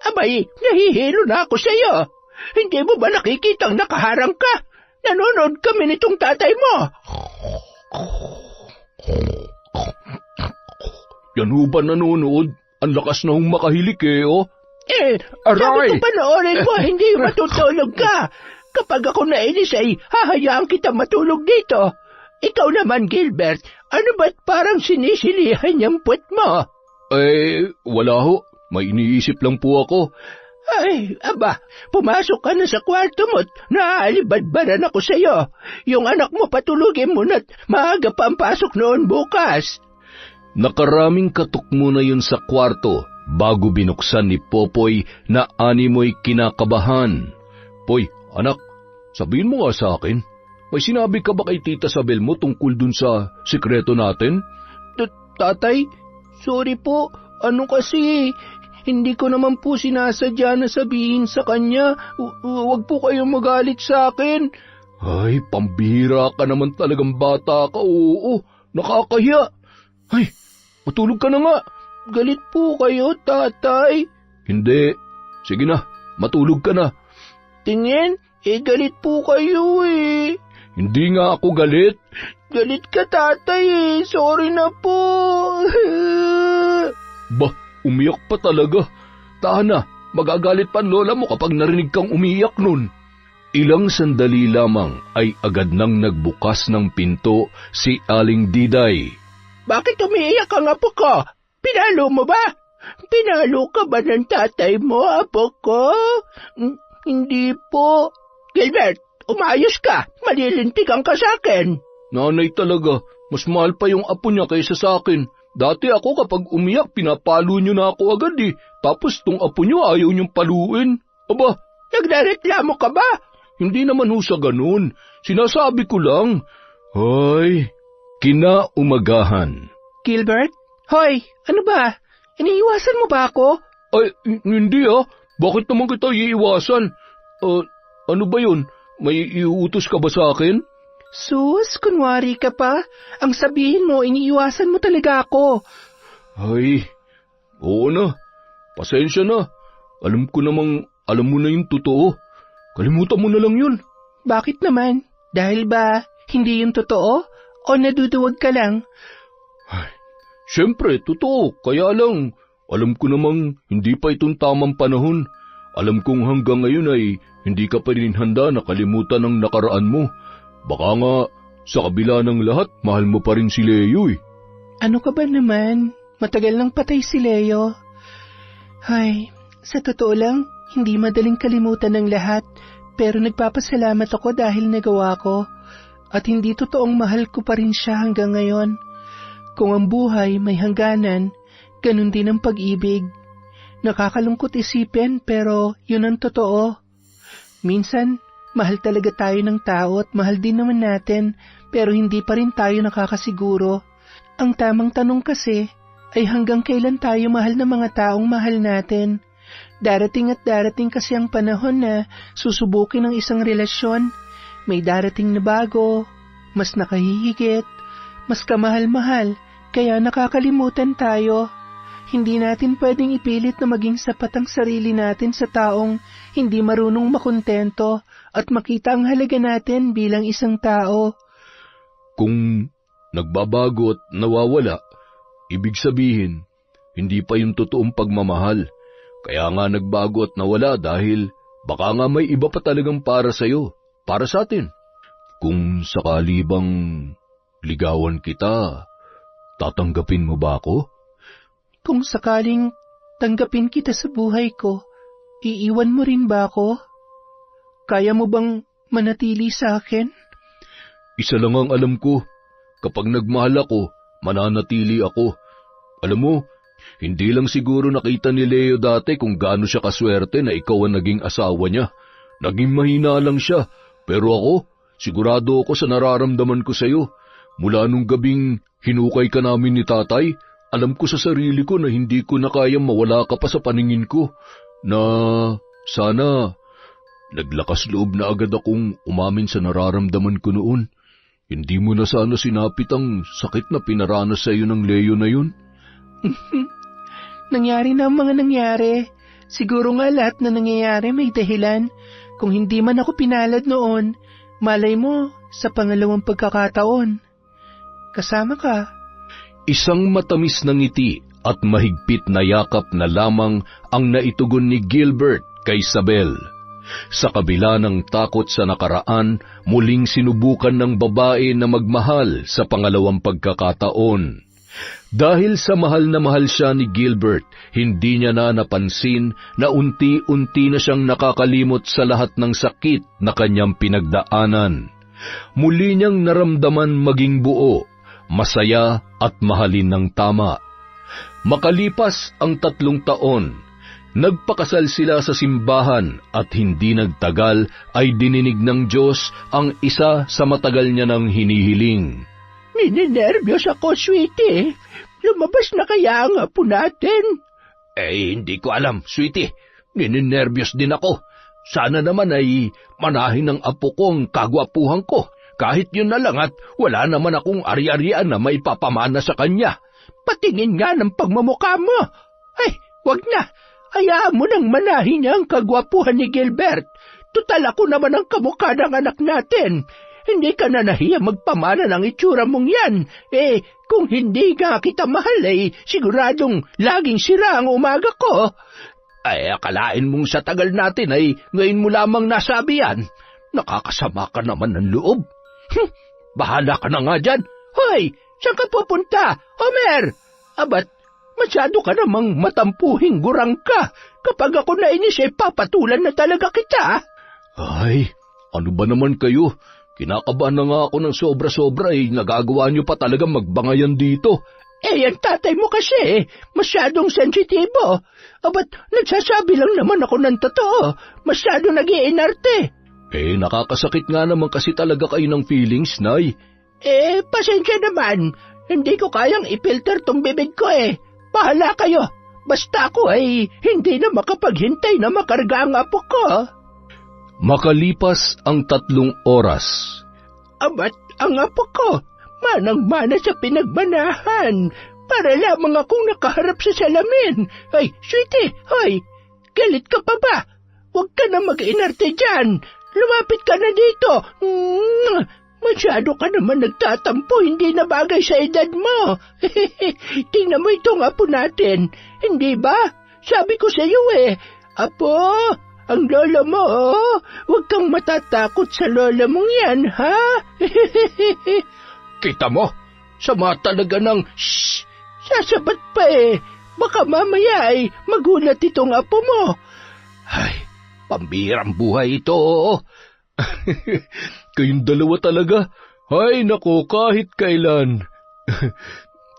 Abay, nahihilo na ako sa'yo. Hindi mo ba nakikitang nakaharang ka? Nanonood kami nitong tatay mo. Yan ho ba nanonood? Ang lakas na hong makahilik eh, oh. Aray! Sabi ko panoorin mo, hindi matutulog ka. Kapag ako nainis ay hahayaan kita matulog dito. Ikaw naman, Gilbert, ano ba't parang sinisilihan yung puwet mo? Wala ho. May iniisip lang po ako. Ay, aba, pumasok ka na sa kwarto mo't naaalibadbaran ako sa'yo. Yung anak mo patulugin mo na't maaga pa ang pasok noon bukas. Nakaraming katok muna yun sa kwarto bago binuksan ni Popoy na animoy kinakabahan. Poy, anak, sabihin mo nga sa akin, may sinabi ka ba kay Tita Sabel mo tungkol dun sa sikreto natin? Tatay, sorry po. Ano kasi, hindi ko naman po sinasadya na sabihin sa kanya. Huwag po kayong magalit sa akin. Ay, pambihira ka naman talagang bata ka, oo. Nakakahiya. Ay, matulog ka na nga. Galit po kayo, tatay. Hindi. Sige na, matulog ka na. Tingin, galit po kayo eh. Hindi nga ako galit. Galit ka, tatay eh. Sorry na po. Bah, umiyak pa talaga. Tahan na, magagalit pa ang lola mo kapag narinig kang umiyak nun. Ilang sandali lamang ay agad nang nagbukas ng pinto si Aling Diday. Bakit umiiyak ang apo ko? Pinalo mo ba? Pinalo ka ba ng tatay mo, apo ko? Hindi po. Gilbert, umayos ka. Malilintigan ka sa akin. Nanay talaga, mas mahal pa yung apo niya kaysa sa akin. Dati ako kapag umiyak, pinapalo niyo na ako agad eh. Tapos tong apo niyo ayaw niyong paluin. Aba, nagrereklamo ka ba? Hindi naman ho sa ganun. Sinasabi ko lang. Ay, kinaumagahan. Gilbert? Hoy, ano ba? Iniiwasan mo ba ako? Ay, hindi ah. Bakit naman kita iiwasan? Ano ba yun? May iuutos ka ba sa akin? Sus, kunwari ka pa. Ang sabihin mo, iniiwasan mo talaga ako. Ay, oo na. Pasensya na. Alam ko namang, alam mo na yung totoo. Kalimutan mo na lang yun. Bakit naman? Dahil ba hindi yung totoo? O naduduwag ka lang? Ay, siyempre, totoo. Kaya lang, alam ko namang hindi pa itong tamang panahon. Alam kong hanggang ngayon ay hindi ka pa rin handa na kalimutan ang nakaraan mo. Baka nga, sa kabila ng lahat, mahal mo pa rin si Leo eh. Ano ka ba naman? Matagal nang patay si Leo. Ay, sa totoo lang, hindi madaling kalimutan ng lahat, pero nagpapasalamat ako dahil nagawa ko. At hindi totoong mahal ko pa rin siya hanggang ngayon. Kung ang buhay may hangganan, ganun din ang pag-ibig. Nakakalungkot isipin pero yun ang totoo. Minsan, mahal talaga tayo ng tao at mahal din naman natin pero hindi pa rin tayo nakakasiguro. Ang tamang tanong kasi ay hanggang kailan tayo mahal ng mga taong mahal natin. Darating at darating kasi ang panahon na susubukin ang isang relasyon. May darating na bago, mas nakahihigit, mas kamahal-mahal, kaya nakakalimutan tayo. Hindi natin pwedeng ipilit na maging sapat ang sarili natin sa taong hindi marunong makontento at makita ang halaga natin bilang isang tao. Kung nagbabago at nawawala, ibig sabihin, hindi pa yung totoong pagmamahal. Kaya nga nagbago at nawala dahil baka nga may iba pa talagang para sa'yo, para sa atin. Kung sakali bang ligawan kita, tatanggapin mo ba ako? Kung sakaling tanggapin kita sa buhay ko, iiwan mo rin ba ako? Kaya mo bang manatili sa akin? Isa lang ang alam ko, kapag nagmahal ako, mananatili ako. Alam mo, hindi lang siguro nakita ni Leo dati kung gaano siya kaswerte na ikaw ang naging asawa niya. Naging mahina lang siya, pero ako, sigurado ako sa nararamdaman ko sa'yo. Mula nung gabing hinukay ka namin ni tatay, alam ko sa sarili ko na hindi ko na kayang mawala ka pa sa paningin ko, na sana naglakas loob na agad akong umamin sa nararamdaman ko noon. Hindi mo na sana sinapit ang sakit na pinaranas sa iyo ng Leo na yun. Nangyari na ang mga nangyari. Siguro nga lahat na nangyayari may dahilan. Kung hindi man ako pinalad noon, malay mo sa pangalawang pagkakataon. Kasama ka. Isang matamis na ngiti at mahigpit na yakap na lamang ang naitugon ni Gilbert kay Isabel. Sa kabila ng takot sa nakaraan, muling sinubukan ng babae na magmahal sa pangalawang pagkakataon. Dahil sa mahal na mahal siya ni Gilbert, hindi niya na napansin na unti-unti na siyang nakakalimot sa lahat ng sakit na kanyang pinagdaanan. Muli niyang naramdaman maging buo, masaya at mahalin ng tama. Makalipas ang 3 taon, nagpakasal sila sa simbahan at hindi nagtagal ay dininig ng Diyos ang isa sa matagal niya ng hinihiling. Ninenervyos ako, sweetie. Lumabas na kaya ang apo natin? Hindi ko alam, sweetie. Ninenervyos din ako. Sana naman ay manahin ng apo ko ang kagwapuhan ko. Kahit yun na lang at wala naman akong ari-arian na may papamana sa kanya. Patingin nga ng pagmamukha mo. Ay, wag na. Hayaan mo nang manahin niya ang kagwapuhan ni Gilbert. Tutal ako naman ang kamukha ng anak natin. Hindi ka na nahiya magpamana ng itsura mong yan. Kung hindi nga kita mahal, siguradong laging sira ang umaga ko. Akalain mong sa tagal natin ay ngayon mo lamang nasabi yan. Nakakasama ka naman ng loob. Bahala ka na nga dyan. Hoy, saan ka pupunta, Homer? Abat, masyado ka namang matampuhing gurang ka. Kapag ako nainis, papatulan na talaga kita. Ay, ano ba naman kayo? Kinakabahan na nga ako ng sobra-sobra nagagawa niyo pa talaga magbangayan dito. Ang tatay mo kasi, masyadong sensitibo. Ba't nagsasabi lang naman ako ng totoo? Masyadong nag-iinarte. Nakakasakit nga naman kasi talaga kayo ng feelings, Nay. Pasensya naman. Hindi ko kayang ipilter tong bibig ko Bahala kayo. Basta ako hindi na makapaghintay na makarga ang apo ko. Makalipas ang 3 oras. Abat, ang apo ko, manang-mana sa pinagmanahan, para lamang akong nakaharap sa salamin. Ay, sweetie, galit ka pa ba? Huwag ka na mag-inarte dyan. Lumapit ka na dito. Masyado ka naman nagtatampo, hindi na bagay sa edad mo. Tingnan mo itong apo natin. Hindi ba? Sabi ko sa iyo Apo, ang lola mo, huwag kang matatakot sa lola mong yan, ha? Kita mo, sama talaga ng shhh! Sasabat pa Baka mamaya magulat itong apo mo. Ay, pambirang buhay ito. Kayong dalawa talaga. Ay, nako, kahit kailan.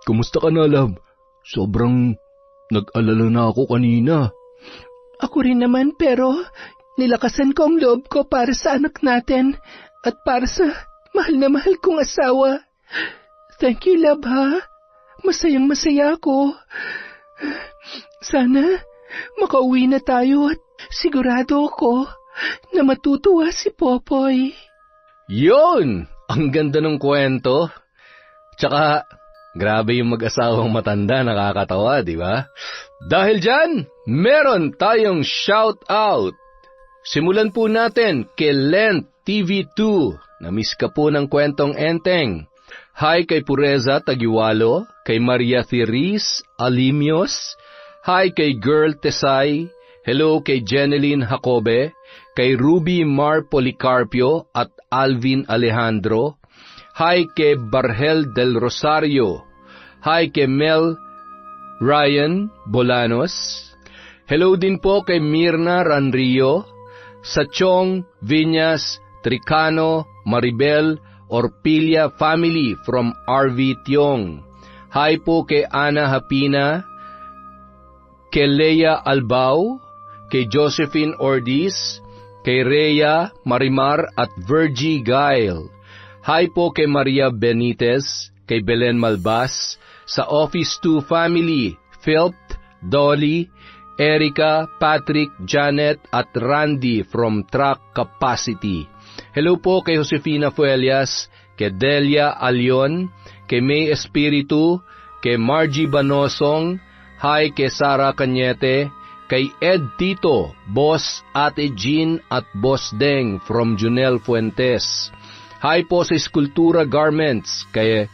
Kumusta ka na, love? Sobrang nag-alala na ako kanina. Ako rin naman, pero nilakasan ko ang loob ko para sa anak natin at para sa mahal na mahal kong asawa. Thank you, love, ha? Masayang-masaya ako. Sana makauwi na tayo at sigurado ako na matutuwa si Popoy. Yun! Ang ganda ng kwento. Tsaka, grabe yung mag-asawang matanda, nakakatawa, di ba? Dahil dyan, meron tayong shout-out. Simulan po natin kay Lent TV2. Namiss ka po ng kwentong enteng. Hi kay Pureza Tagiwalo, kay Maria Thiris Alimios. Hi kay Girl Tesay. Hello kay Jeneline Jacobe, kay Ruby Mar Policarpio at Alvin Alejandro. Hi kay Barhel del Rosario. Hi kay Mel Ryan Bolanos. Hello din po kay Mirna Ranrio, Sachong Viñas Tricano Maribel Orpilia family from RV Tiong. Hi po kay Ana Hapina, kay Leia Albao, kay Josephine Ordiz, kay Rhea Marimar at Virgie Gail. Hi po kay Maria Benitez, kay Belen Malbas, sa Office 2 family, Philp, Dolly, Erica, Patrick, Janet at Randy from Track Capacity. Hello po kay Josefina Fuelias, kay Delia Alion, kay May Espiritu, kay Margie Banosong. Hi kay Sara Cañete, kay Ed Tito, Boss Ate Jean at Boss Deng from Junel Fuentes. Hi po sa Eskultura Garments, kay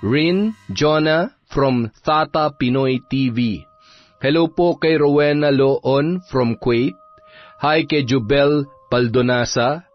Rin Jonah from Tata Pinoy TV. Hello po kay Rowena Loon from Kuwait. Hi kay Jubel Baldonasa,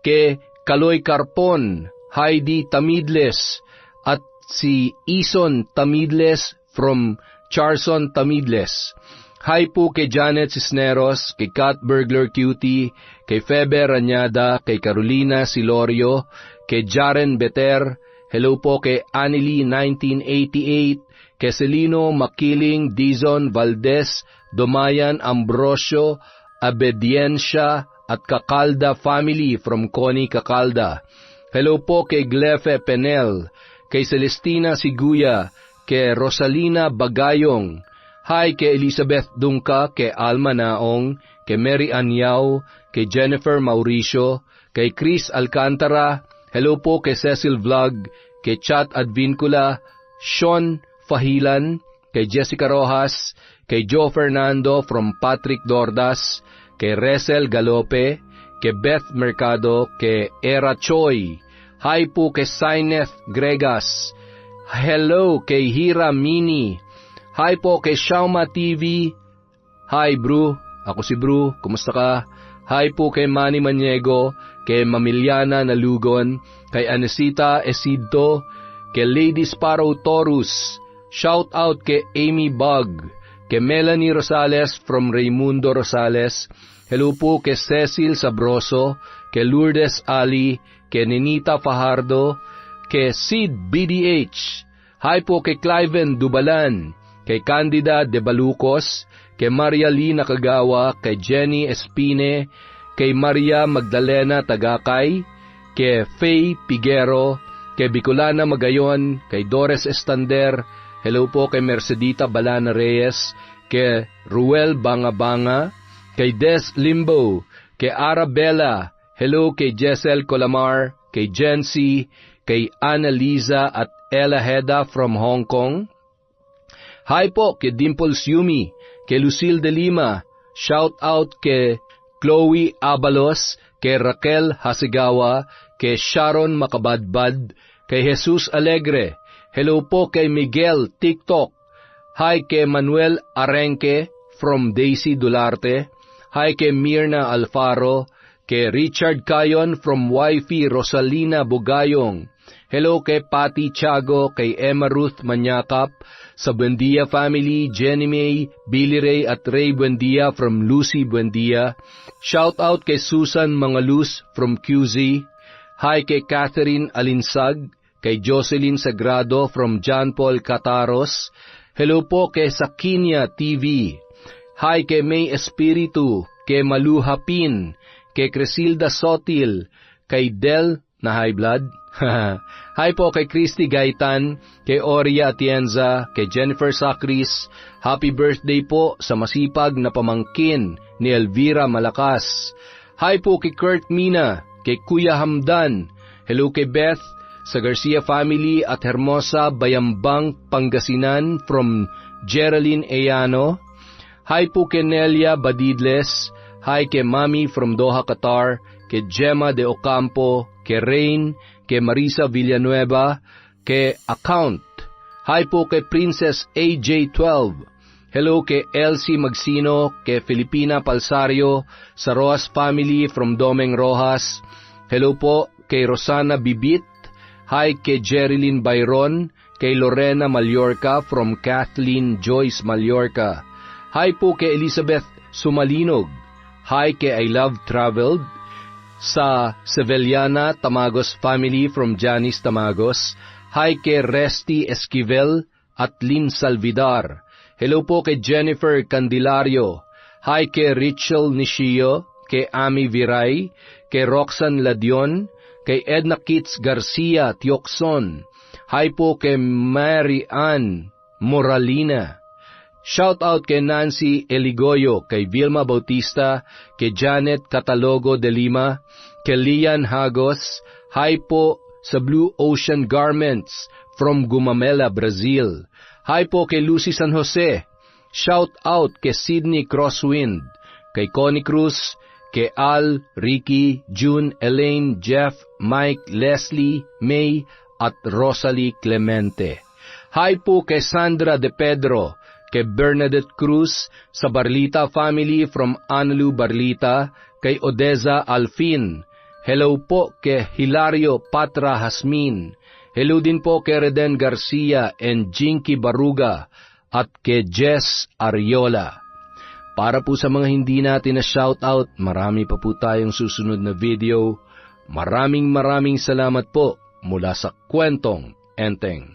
kay Kaloy Carpon, Heidi Tamidles, at si Ison Tamidles from Charson Tamidles. Hi po kay Janet Cisneros, kay Kat Burglar Cutie, kay Febe Ranyada, kay Carolina Silorio, kay Jaren Beter. Hello po kay Anily 1988, kay Celino Makiling, Dizon Valdez, Domayan Ambrosio, Abediencia, at Kakalda family from Connie Kakalda. Hello po kay Glefe Penel, kay Celestina Siguya, kay Rosalina Bagayong. Hi kay Elizabeth Dungka, kay Alma Naong, kay Mary Anyao, kay Jennifer Mauricio, kay Chris Alcantara. Hello po kay Cecil Vlog, kay Chat Advincula, Sean Fahilan, kay Jessica Rojas, kay Joe Fernando from Patrick Dordas, kay Resel Galope, kay Beth Mercado, kay Era Choi. Hi po kay Sineth Gregas. Hello kay Hira Mini. Hi po kay Shauma TV. Hi Bru, ako si Bru, kumusta ka? Hi po kay Manny Maniego, kay Mamiliana Nalugon, kay Anesita Esidto, kay Lady Sparrow Taurus. Shout out kay Amy Bug, kay Melanie Rosales from Raimundo Rosales. Hello po kay Cecil Sabroso, kay Lourdes Ali, kay Ninita Fajardo, kay Sid BDH. Hi po kay Cliven Dubalan, kay Candida De Balucos, kay Maria Lee Nakagawa, kay Jenny Espine, kay Maria Magdalena Tagakay, kay Faye Piguero, kay Bicolana Magayon, kay Doris Estander. Hello po kay Mercedita Balana Reyes, kay Ruel Bangabanga, kay Des Limbo, kay Arabella. Hello kay Jessel Colamar, kay Jency, kay Annalisa at Ella Heda from Hong Kong. Hi po kay Dimples Yumi, kay Lucille de Lima. Shout out kay Chloe Abalos, kay Raquel Hasigawa, kay Sharon Makabadbad, kay Jesus Alegre. Hello po kay Miguel TikTok. Hi kay Manuel Arenque from Daisy Dularte. Hi kay Mirna Alfaro, kay Richard Cayon from Wifey Rosalina Bugayong. Hello kay Patty Tiago, kay Emma Ruth Manyakap, sa Buendia family, Jenny May, Billy Ray at Ray Buendia from Lucy Buendia. Shout out kay Susan Mangalus from QZ. Hi kay Catherine Alinsag, kay Jocelyn Sagrado from John Paul Cataros. Hello po kay Sakinia TV. Hi kay May Espiritu, kay Malu Hapin, kay Cresilda Sotil, kay Del na high blood. Hi po kay Christy Gaitan, kay Oria Atienza, kay Jennifer Sacris. Happy birthday po sa masipag na pamangkin ni Elvira Malakas. Hi po kay Kurt Mina, kay Kuya Hamdan. Hello kay Beth sa Garcia family at Hermosa, Bayambang, Pangasinan from Geraldine Eyano. Hi po kay Nelia Badidles. Hi kay Mami from Doha, Qatar, kay Gemma de Ocampo, kay Rain, kay Marisa Villanueva, kay Account. Hi po kay Princess AJ12. Hello kay Elsie Magsino, kay Filipina Palsario, sa Rojas family from Domeng Rojas. Hello po kay Rosana Bibit. Hi kay Jerilyn Bayron, kay Lorena Mallorca from Kathleen Joyce Mallorca. Hi po kay Elizabeth Sumalinog. Hi kay I Love Traveled, sa Sevillana Tamagos family from Janice Tamagos. Hi kay Resty Esquivel at Lynn Salvidar. Hello po kay Jennifer Candelario. Hi kay Rachel Nishio, kay Ami Viray, kay Roxanne Ladion, kay Edna Kitts Garcia Tiokson. Hi po kay Mary Ann Moralina. Shout out kay Nancy Eligoyo, kay Vilma Bautista, kay Janet Catalogo de Lima, kay Lian Hagos. Hi po sa Blue Ocean Garments from Gumamela, Brazil. Hi po kay Lucy San Jose. Shout out kay Sydney Crosswind, kay Connie Cruz, kay Al, Ricky, June, Elaine, Jeff, Mike, Leslie, May, at Rosalie Clemente. Hi po kay Sandra De Pedro, kay Bernadette Cruz, sa Barlita family from Anlu Barlita, kay Odeza Alfin. Hello po kay Hilario Patra Hasmin. Hello din po kay Reden Garcia and Jinky Baruga at kay Jess Ariola. Para po sa mga hindi natin na shoutout, marami pa po tayong susunod na video. Maraming salamat po mula sa Kwentong Enteng.